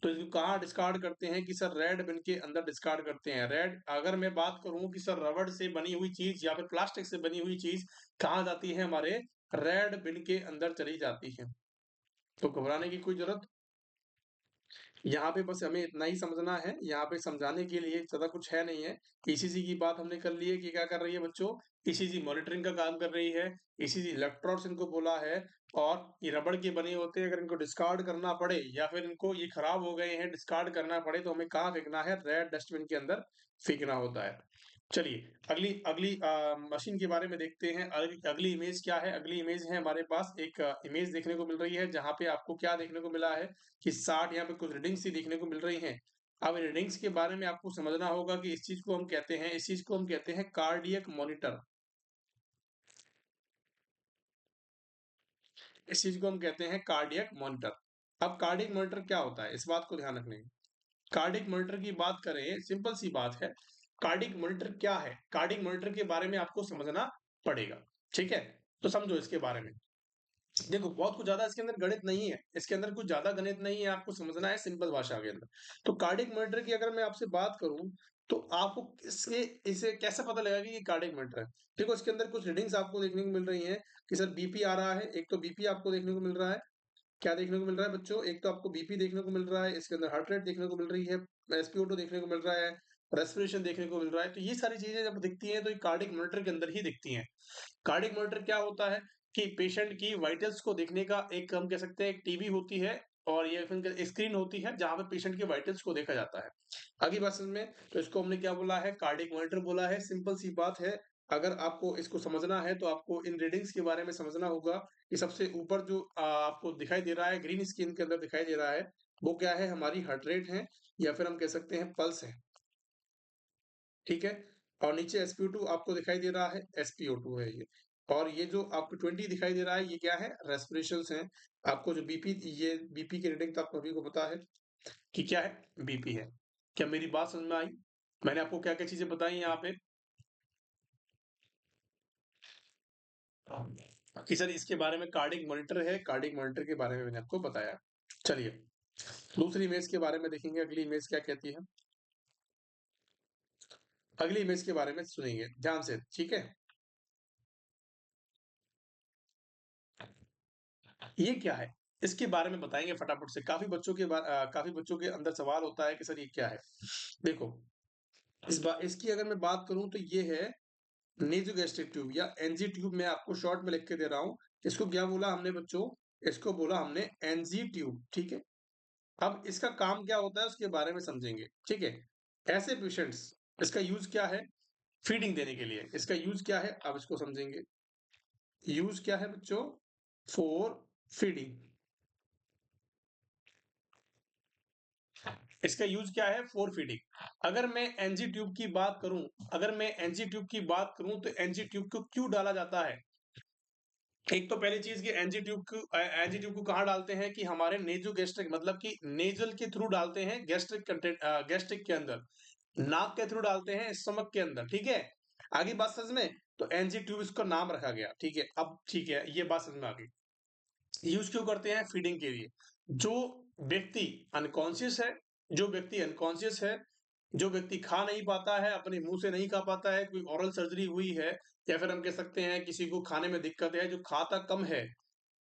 तो इसको कहाँ डिस्कार्ड करते हैं कि सर रेड बिन के अंदर डिस्कार्ड करते हैं। रेड, अगर मैं बात करूं कि सर रबड़ से बनी हुई चीज या फिर प्लास्टिक से बनी हुई चीज कहाँ जाती है? हमारे रेड बिन के अंदर चली जाती है। तो घबराने की कोई जरूरत यहाँ पे बस हमें इतना ही समझना है। यहाँ पे समझाने के लिए ज़्यादा कुछ है नहीं है। ईसीजी की बात हमने कर ली है कि क्या कर रही है बच्चों? ईसीजी मॉनिटरिंग का काम कर रही है। ईसीजी इलेक्ट्रोड्स इनको बोला है और ये रबड़ के बने होते हैं। अगर इनको डिस्कार्ड करना पड़े या फिर इनको ये खराब हो गए हैं, डिस्कार्ड करना पड़े तो हमें कहाँ फेंकना है? रेड डस्टबिन के अंदर फेंकना होता है। चलिए, अगली अगली मशीन के बारे में देखते हैं। अगली इमेज क्या है? अगली इमेज है हमारे पास एक इमेज देखने को मिल रही है, जहाँ पे आपको क्या देखने को मिला है कि 60 यहाँ पे कुछ रीडिंग्स ही देखने को मिल रही हैं। अब रीडिंग्स के बारे में आपको समझना होगा कि इस चीज़ को हम कहते हैं कार्डियक मॉनिटर। इस चीज़ को हम कहते हैं कार्डियक मॉनिटर। अब कार्डियक मॉनिटर क्या होता है? इस बात को ध्यान रखना है। कार्डिक मॉनिटर की बात करें, सिंपल सी बात है। कार्डिक मॉनिटर क्या है? कार्डिक मॉनिटर के बारे में आपको समझना पड़ेगा, ठीक है? तो समझो इसके बारे में। देखो बहुत कुछ ज़्यादा इसके अंदर गणित नहीं है, इसके अंदर कुछ ज़्यादा गणित नहीं है, आपको समझना है सिंपल भाषा के अंदर। तो कार्डिक मॉनिटर की अगर मैं आपसे बात करूँ, तो आपको इसके इसे कैसे पता लगेगा कि ये कार्डिक मॉनिटर है? देखो इसके अंदर कुछ रीडिंग्स आपको देखने को मिल रही हैं कि सर बीपी आ रहा है, एक तो बीपी आपको देखने को मिल रहा है, क्या देखने को मिल रहा है बच्चों? एक तो आपको बीपी देखने को मिल रहा है, इसके अंदर हार्ट रेट देखने को मिल रही है, एसपीओ2 देखने को मिल रहा है, रेस्पिरेशन देखने को मिल रहा है। तो ये सारी चीजें जब दिखती हैं तो ये कार्डियक मॉनिटर के अंदर ही दिखती हैं। कार्डियक मॉनिटर क्या होता है कि पेशेंट की वाइटल्स को देखने का एक हम कह सकते हैं एक टीवी होती है और ये फिर स्क्रीन होती है जहां पर पेशेंट के वाइटल्स को देखा जाता है। आगे बात समझ में, तो इसको हमने क्या बोला है? कार्डियक मॉनिटर बोला है। सिंपल सी बात है। अगर आपको इसको समझना है तो आपको इन रीडिंग्स के बारे में समझना होगा कि सबसे ऊपर जो आपको दिखाई दे रहा है ग्रीन स्क्रीन के अंदर दिखाई दे रहा है, वो क्या है? हमारी हार्ट रेट है या फिर हम कह सकते हैं पल्स है। ठीक है? और नीचे एसपीओ2 आपको दिखाई दे रहा है, एसपीओ2 है ये। और ये जो आपको 20 दिखाई दे रहा है, ये क्या है? रेस्पिरेशंस हैं। आपको जो बीपी, ये बीपी की रीडिंग तो आप सभी को पता है कि क्या है? बीपी है। क्या मेरी बात समझ में आई? मैंने आपको क्या-क्या चीज़ें बताई यहाँ पे? कि सर इसके बारे में कार्डियक मॉनिटर है, कार्डियक मॉनिटर के बारे में मैंने आपको बताया। चलिए, दूसरी इमेज के बारे में देखेंगे, अगली इमेज क्या कहती है? अगली इमेज के बारे में सुनेंगे ध्यान से, ठीक है? ये क्या है? इसके बारे में बताएँगे फटाफट से। काफ़ी बच्चों के अंदर सवाल होता है कि सर ये क्या है? देखो, इसकी अगर मैं बात करूँ तो ये है नेज़ोगैस्ट्रिक ट्यूब या एनजी ट्यूब, मैं आपको शॉर्ट में लिख के दे रहा हूँ। इसको क्या बोला हमने बच्चों? इसको बोला हमने एनजी ट्यूब, ठीक है? अब इसका काम क्या होता है उसके बारे में समझेंगे, ठीक है? ऐसे पेशेंट्स, इसका यूज़ क्या है? फीडिंग देने के लिए। इसका यूज़ क्या है? अब इसको समझेंगे। यूज़ क्या है बच्चों? For feeding. इसका यूज़ क्या है? For feeding. अगर मैं एनजी ट्यूब की बात करूँ अगर मैं एनजी ट्यूब की बात करूँ तो एनजी ट्यूब को क्यों डाला जाता है? एक तो पहली चीज़ कि एनजी ट्यूब को कहाँ डालते हैं कि हमारे नेज़ोगैस्ट्रिक मतलब कि नेज़ल के थ्रू डालते हैं गैस्ट्रिक के अंदर। नाक के थ्रू डालते हैं स्टमक के अंदर, ठीक है? आगे बात समझ में? तो एनजी ट्यूब इसका नाम रखा गया, ठीक है? अब ठीक है, ये बात समझ में आ गई। यूज़ क्यों करते हैं? फीडिंग के लिए। जो व्यक्ति अनकॉन्शियस है जो व्यक्ति अनकॉन्शियस है, जो व्यक्ति खा नहीं पाता है, अपने मुँह से नहीं खा पाता है, कोई ओरल सर्जरी हुई है या फिर हम कह सकते हैं किसी को खाने में दिक्कत है, जो खाता कम है,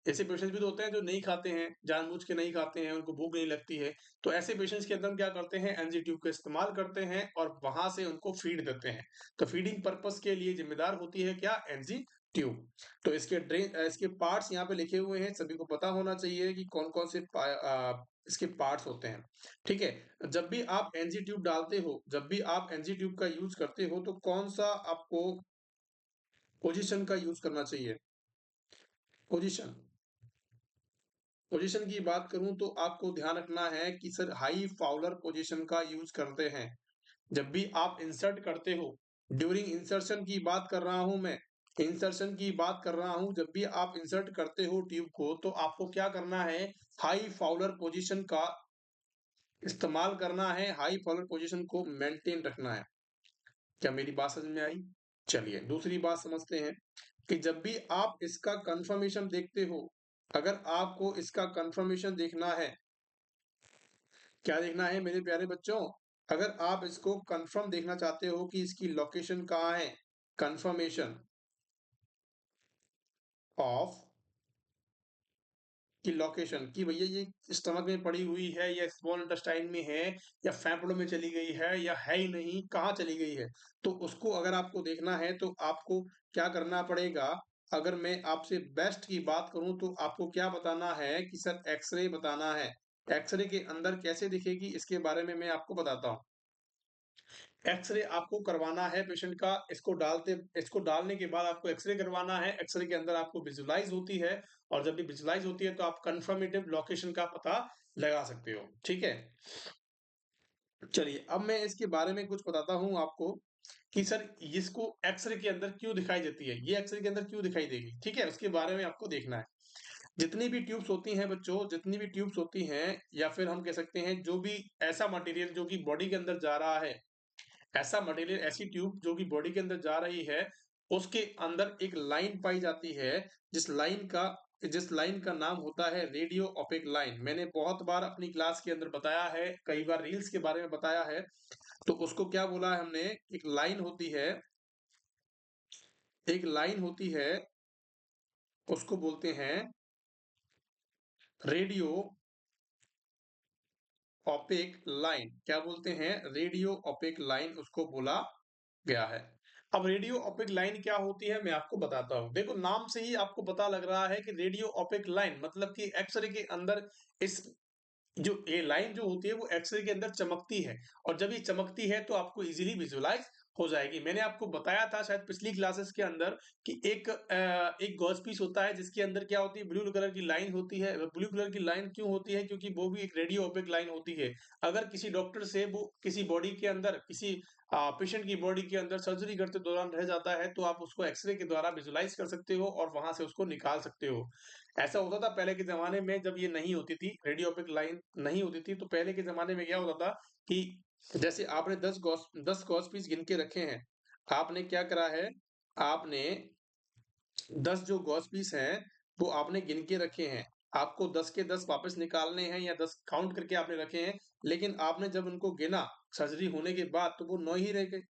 ऐसे पेशेंट्स भी तो होते हैं जो नहीं खाते हैं, जानबूझ के नहीं खाते हैं, उनको भूख नहीं लगती है। तो ऐसे पेशेंट्स के अंदर हम क्या करते हैं, एनजी ट्यूब का इस्तेमाल करते हैं और वहाँ से उनको फीड देते हैं। तो फीडिंग पर्पज़ के लिए ज़िम्मेदार होती है क्या? NG tube. तो इसके पार्ट्स यहाँ पे लिखे हुए हैं, सभी को पता होना चाहिए कि कौन-कौन से इसके पार्ट्स होते हैं। ठीक है? जब भी आप एनजी ट्यूब का यूज़ करते हो, तो कौन-सा आपको पोज़ीशन का यूज़ करना चाहिए? पोज़ीशन। पोजीशन की बात करूँ तो आपको ध्यान रखना है कि सर हाई फाउलर पोजीशन का यूज़ करते हैं। जब भी आप इंसर्ट करते हो, ड्यूरिंग इंसर्शन की बात कर रहा हूँ मैं, इंसर्शन की बात कर रहा हूँ, जब भी आप इंसर्ट करते हो ट्यूब को तो आपको क्या करना है, हाई फाउलर पोजीशन का इस्तेमाल करना है, हाई फाउलर पोजीशन को मेंटेन रखना है। क्या मेरी बात समझ में आई? चलिए, दूसरी बात समझते हैं कि जब भी आप इसका कन्फर्मेशन देखते हो, अगर आपको इसका कन्फर्मेशन देखना है, क्या देखना है मेरे प्यारे बच्चों? अगर आप इसको कंफर्म देखना चाहते हो कि इसकी लोकेशन कहाँ है, कंफर्मेशन ऑफ की लोकेशन कि भैया ये स्टमक में पड़ी हुई है या स्मॉल इंटेस्टाइन में है या फेफड़ों में चली गई है या है ही नहीं, कहाँ चली गई है? तो उसको अगर आपको देखना है तो आपको क्या करना पड़ेगा? अगर मैं आपसे बेस्ट की बात करूँ तो आपको क्या बताना है कि सर एक्स-रे बताना है। एक्स-रे के अंदर कैसे दिखेगी इसके बारे में मैं आपको बताता हूँ। एक्स-रे आपको करवाना है पेशेंट का, इसको डालने के बाद आपको एक्स-रे करवाना है, एक्स-रे के अंदर आपको विजुअलाइज़ होती है और जब भी विजुअलाइज़ होती है तो आप कन्फर्मेटिव लोकेशन का पता लगा सकते हो, ठीक है? चलिए, अब मैं इसके बारे में कुछ बताता हूँ आपको कि सर इसको एक्स-रे के अंदर क्यों दिखाई देती है, ये एक्स-रे के अंदर क्यों दिखाई देगी, ठीक है? उसके बारे में आपको देखना है। जितनी भी ट्यूब्स होती हैं बच्चों, जितनी भी ट्यूब्स होती हैं या फिर हम कह सकते हैं जो भी ऐसा मटेरियल जो कि बॉडी के अंदर जा रहा है, ऐसा मटेरियल ऐसी ट्यूब जो कि बॉडी के अंदर जा रही है, उसके अंदर एक लाइन पाई जाती है, जिस लाइन का जिस लाइन का नाम होता है रेडियो ओपेक लाइन। मैंने बहुत बार अपनी क्लास के अंदर बताया है, कई बार रील्स के बारे में बताया है, तो उसको क्या बोला है हमने, एक लाइन होती है, उसको बोलते हैं रेडियो ओपेक लाइन, क्या बोलते हैं? रेडियो ओपेक लाइन उसको बोला गया है। अब रेडियो ओपेक लाइन क्या होती है मैं आपको बताता हूँ। देखो नाम से ही आपको पता लग रहा है कि रेडियो ओपेक लाइन मतलब कि एक्स-रे के अंदर इस जो ये लाइन जो होती है वो एक्स-रे के अंदर चमकती है और जब ये चमकती है तो आपको इज़िली विजुअलाइज़ हो जाएगी। मैंने आपको बताया था शायद पिछली क्लासेस के अंदर कि एक गॉस पीस होता है जिसके अंदर क्या होती है ब्लू कलर की लाइन होती है। ब्लू कलर की लाइन क्यों होती है? क्योंकि वो भी एक रेडियो ओपेक लाइन होती है। अगर किसी डॉक्टर से वो किसी बॉडी के अंदर किसी पेशेंट की बॉडी के अंदर सर्जरी करते दौरान रह जाता है तो आप उसको एक्स-रे के द्वारा विजुअलाइज़ कर सकते हो और वहाँ से उसको निकाल सकते हो। ऐसा होता था पहले के ज़माने में जब ये नहीं होती थी, रेडियोपिक लाइन नहीं होती थी, तो पहले के ज़माने में क्या होता था कि जैसे आपने 10 गॉस पीस गिन के रखे हैं। आपने क्या करा है, आपने 10 जो गॉस पीस हैं, वो आपने गिन के रखे हैं। आपको 10 के 10 वापस निकालने हैं या 10 काउंट करके आपने रखे हैं, लेकिन आपने जब उनको गिना सर्जरी होने के बाद तो वो 9 ही रह गए।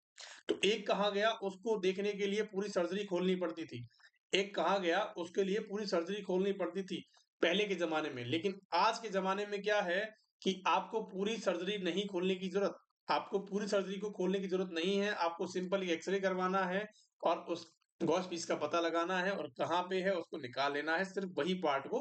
तो एक कहाँ गया उसको देखने के लिए पूरी सर्जरी खोलनी पड़ती थी। एक कहाँ गया उसके लिए पूरी सर्जरी खोलनी पड़ती थी, पहले के ज़माने में। लेकिन आज के ज़माने में क्या है कि आपको पूरी सर्जरी नहीं खोलने की ज़रूरत। आपको पूरी सर्जरी को खोलने की ज़रूरत नहीं है, आपको सिंपल एक्स-रे करवाना है और उस गॉस पीस का पता लगाना है और कहाँ पे है उसको निकाल लेना है, सिर्फ़ वही पार्ट को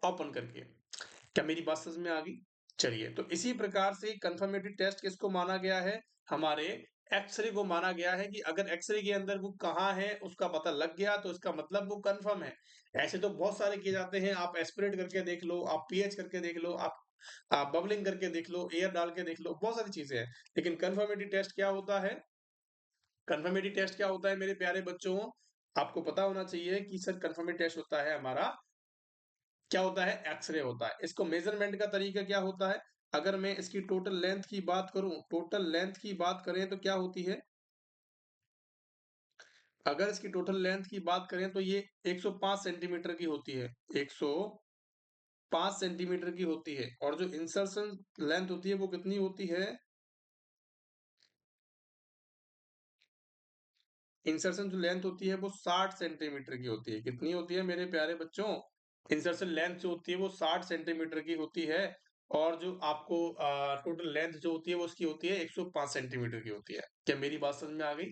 ओपन करके। क्या मेरी बात समझ में आ गई? चलिए, तो इसी प्रकार से कन्फर्मेटरी टेस्ट किसको माना गया है? हमारे एक्स-रे को माना गया है कि अगर एक्स-रे के अंदर वो कहाँ है, उसका पता लग गया तो इसका मतलब वो कन्फर्म है। ऐसे तो बहुत सारे किए जाते हैं, आप एस्पिरेट करके देख लो, आप पीएच करके देख लो, आप बबलिंग करके देख लो, एयर डाल के देख लो, बहुत सारी चीज़ें हैं। लेकिन कन्फर्मेटरी टेस्ट क्या होता है? कन्फर्मेटरी टेस्ट क्या होता है मेरे प्यारे बच्चों? आपको पता होना चाहिए कि सर कन्फर्मेटरी टेस्ट होता है हमारा क्या होता है? एक्स-रे होता है। इसको मेज़रमेंट का तरीका क्या होता है? अगर मैं इसकी टोटल लेंथ की बात करूँ, टोटल लेंथ की बात करें तो क्या होती है? अगर इसकी टोटल लेंथ की बात करें तो ये 105 सेंटीमीटर की होती है। 105 सेंटीमीटर की होती है और जो इंसर्शन लेंथ होती है वो कितनी होती है? इंसर्शन जो लेंथ होती है वो 60 सेंटीमीटर की होती है। कितनी होती है मेरे प्यारे बच्चों? इंसर्शन लेंथ जो होती है वो 60 सेंटीमीटर की होती है और जो आपको टोटल लेंथ जो होती है वो उसकी होती है 105 सेंटीमीटर की होती है। क्या मेरी बात समझ में आ गई?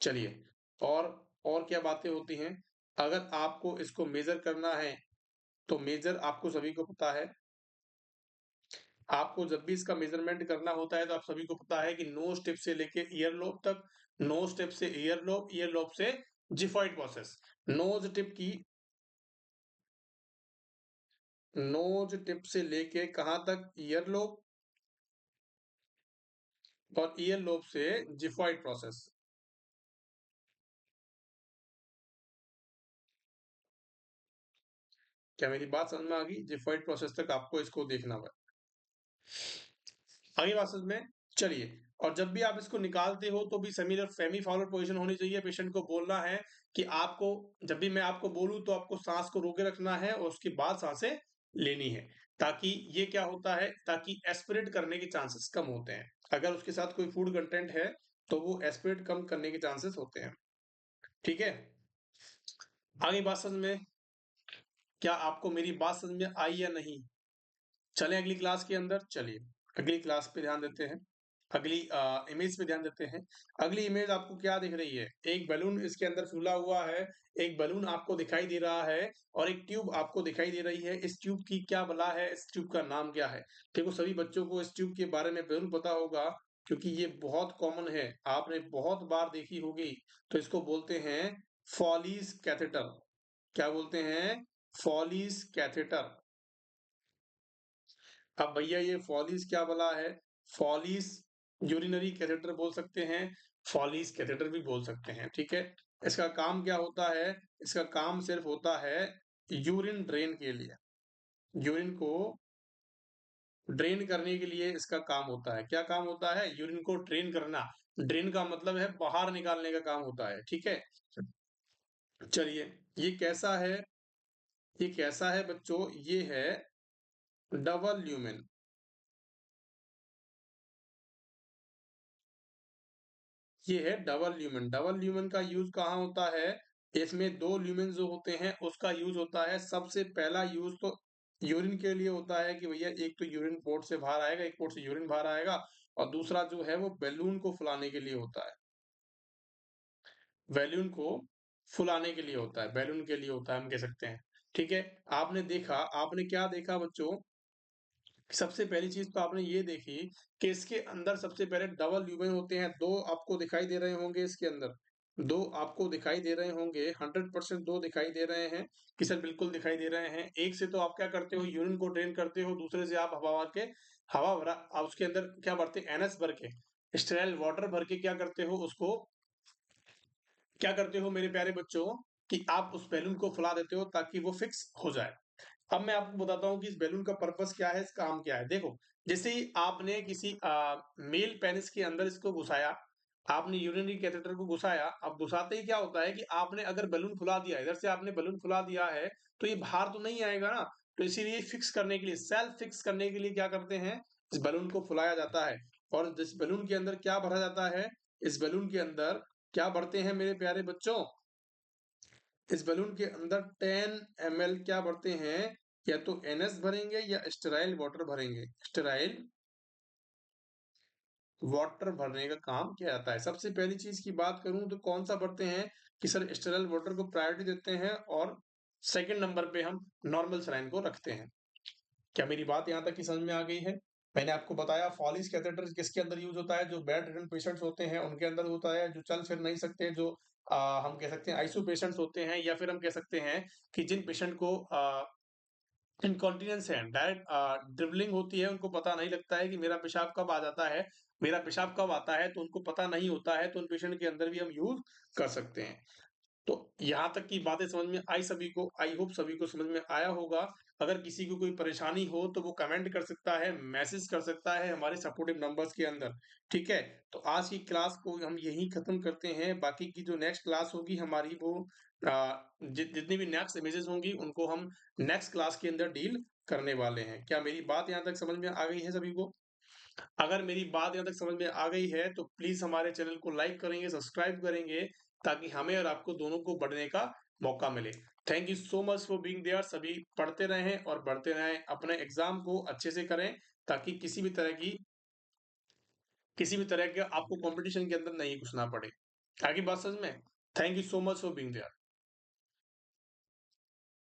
चलिए और और क्या बातें होती हैं? अगर आपको इसको मेज़र करना है, तो मेज़र आपको सभी को पता है। आपको जब भी इसका मेज़रमेंट करना होता है तो आप सभी को पता है कि नोज़ टिप से लेके ईयर लोब तक, नोज़ टिप से ईयर लोब से जिफॉइड प्रोसेस। नोज़ टिप की नोज़ टिप से लेके कहाँ तक? ईयर लोब और ईयर लोब से जिफॉइड प्रोसेस। क्या मेरी बात समझ में आ गई? जिफॉइड प्रोसेस तक आपको इसको देखना होगा। आ गई बात समझ में? चलिए और जब भी आप इसको निकालते हो तो भी सेमी फॉरवर्ड पोज़ीशन होनी चाहिए। पेशेंट को बोलना है कि आपको जब भी मैं आपको बोलूँ तो आपको साँस को रोके रखना है और उसके बाद साँसें लेनी है। ताकि ये क्या होता है ताकि एस्पिरेट करने के चांसेस कम होते हैं। अगर उसके साथ कोई फूड कंटेंट है तो वो एस्पिरेट कम करने के चांसेस होते हैं। ठीक है? आ गई बात समझ में? क्या आपको मेरी बात समझ में आई या नहीं? चलें अगली क्लास के अंदर? चलिए, अगली क्लास पे ध्यान देते हैं। अगली इमेज पे ध्यान देते हैं। अगली इमेज आपको क्या दिख रही है? एक बलून इसके अंदर फूला हुआ है, एक बलून आपको दिखाई दे रहा है और एक ट्यूब आपको दिखाई दे रही है। इस ट्यूब की क्या बला है? इस ट्यूब का नाम क्या है? देखो सभी बच्चों को इस ट्यूब के बारे में ज़रूर पता होगा क्योंकि ये बहुत कॉमन है। आपने बहुत बार देखी होगी। तो इसको बोलते हैं फॉलीज़ कैथेटर। क्या बोलते हैं? फॉलीज़ कैथेटर। अब भैया ये फॉलीज़ क्या बला है? फॉलीज़ यूरिनरी कैथेटर बोल सकते हैं, फॉलीज़ कैथेटर भी बोल सकते हैं, ठीक है? इसका काम क्या होता है? इसका काम सिर्फ़ होता है यूरिन ड्रेन के लिए। यूरिन को ड्रेन करने के लिए इसका काम होता है। क्या काम होता है? यूरिन को ड्रेन करना। ड्रेन का मतलब है बाहर निकालने का काम होता है, ठीक है? चलिए, ये कैसा है? ये कैसा है बच्चों? ये है डबल ल्यूमेन। ये है डबल ल्यूमेन। डबल ल्यूमेन का यूज़ कहाँ होता है? इसमें 2 ल्यूमेन जो होते हैं, उसका यूज़ होता है सबसे पहला यूज़ तो यूरिन के लिए होता है कि भैया एक तो यूरिन पोर्ट से बाहर आएगा, एक पोर्ट से यूरिन बाहर आएगा और दूसरा जो है वो बैलून को फुलाने के लिए होता है। बैलून को फुलाने के लिए होता है, बैलून के लिए होता है हम कह सकते हैं। ठीक है? आपने क्या देखा बच्चों, सबसे पहली चीज़ तो आपने ये देखी कि इसके अंदर सबसे पहले डबल ल्यूमेन होते हैं, 2 आपको दिखाई दे रहे होंगे इसके अंदर। 2 आपको दिखाई दे रहे होंगे, 100% 2 दिखाई दे रहे हैं कि सर बिल्कुल दिखाई दे रहे हैं। एक से तो आप क्या करते हो यूरिन को ड्रेन करते हो, दूसरे से आप हवा भर के हवा भरा उसके अंदर क्या भरते हैं एनएस भर के, स्टेराइल वाटर भर के क्या करते हो उसको क्या करते हो मेरे प्यारे बच्चों कि आप उस बैलून को फुला देते हो ताकि वो फिक्स हो जाए। अब मैं आपको बताता हूँ कि इस बैलून का पर्पस क्या है, इसका काम क्या है। देखो, जैसे ही आपने किसी मेल पेनिस के अंदर इसको घुसाया, आपने यूरिनरी कैथेटर को घुसाया, अब घुसाते ही क्या होता है कि आपने अगर बैलून फुला दिया, इधर से आपने बैलून फुला दिया है, तो ये बाहर तो नहीं आएगा ना, तो इसीलिए फिक्स करने के लिए, सेल्फ फिक्स करने के लिए क्या करते हैं, इस बैलून को फुलाया जाता है और इस बैलून के अंदर क्या भरा जाता है, इस बैलून के अंदर क्या भरते हैं मेरे प्यारे बच्चों, इस बैलून के अंदर 10 ml क्या भरते हैं, या तो एनएस भरेंगे या स्टेराइल वाटर भरेंगे। स्टेराइल वाटर भरने का काम किया जाता है। सबसे पहली चीज की बात करूं तो कौन सा भरते हैं कि सर स्टेराइल वाटर को प्रायोरिटी देते हैं और सेकंड नंबर पे हम नॉर्मल सलाइन को रखते हैं। क्या मेरी बात यहाँ तक की समझ में आ गई है? मैंने आपको बताया फॉलिस कैथेटर किसके अंदर यूज होता है, जो बेड रिडन पेशेंट्स होते हैं उनके अंदर होता है, जो चल फिर नहीं सकते, जो हम कह सकते हैं आईसीयू पेशेंट्स होते हैं, या फिर हम कह सकते हैं कि जिन पेशेंट को इनकॉन्टिनेंस है, डायरेक्ट ड्रिबलिंग होती है, उनको पता नहीं लगता है कि मेरा पेशाब कब आ जाता है, मेरा पेशाब कब आता है, तो उनको पता नहीं होता है, तो उन पेशेंट के अंदर भी हम यूज कर सकते हैं। तो यहाँ तक की बातें समझ में आई सभी को, आई होप सभी को समझ में आया होगा। अगर किसी को कोई परेशानी हो तो वो कमेंट कर सकता है, मैसेज कर सकता है हमारे सपोर्टिव नंबर्स के अंदर। ठीक है? तो आज की क्लास को हम यहीं खत्म करते हैं। बाकी की जो नेक्स्ट क्लास होगी हमारी वो जितनी भी नेक्स्ट इमेजेस होंगी उनको हम नेक्स्ट क्लास के अंदर डील करने वाले हैं। क्या मेरी बात यहाँ तक समझ में आ गई है सभी को? अगर मेरी बात यहाँ तक समझ में आ गई है तो प्लीज हमारे चैनल को लाइक करेंगे, सब्सक्राइब करेंगे ताकि हमें और आपको दोनों को बढ़ने का मौका मिले। Thank you so much for being there. सभी पढ़ते रहें और बढ़ते रहें, अपने एग्जाम को अच्छे से करें ताकि किसी भी तरह के आपको कंपटीशन के अंदर नहीं घुसना पड़े। आगे बात समझ में? Thank you so much for being there.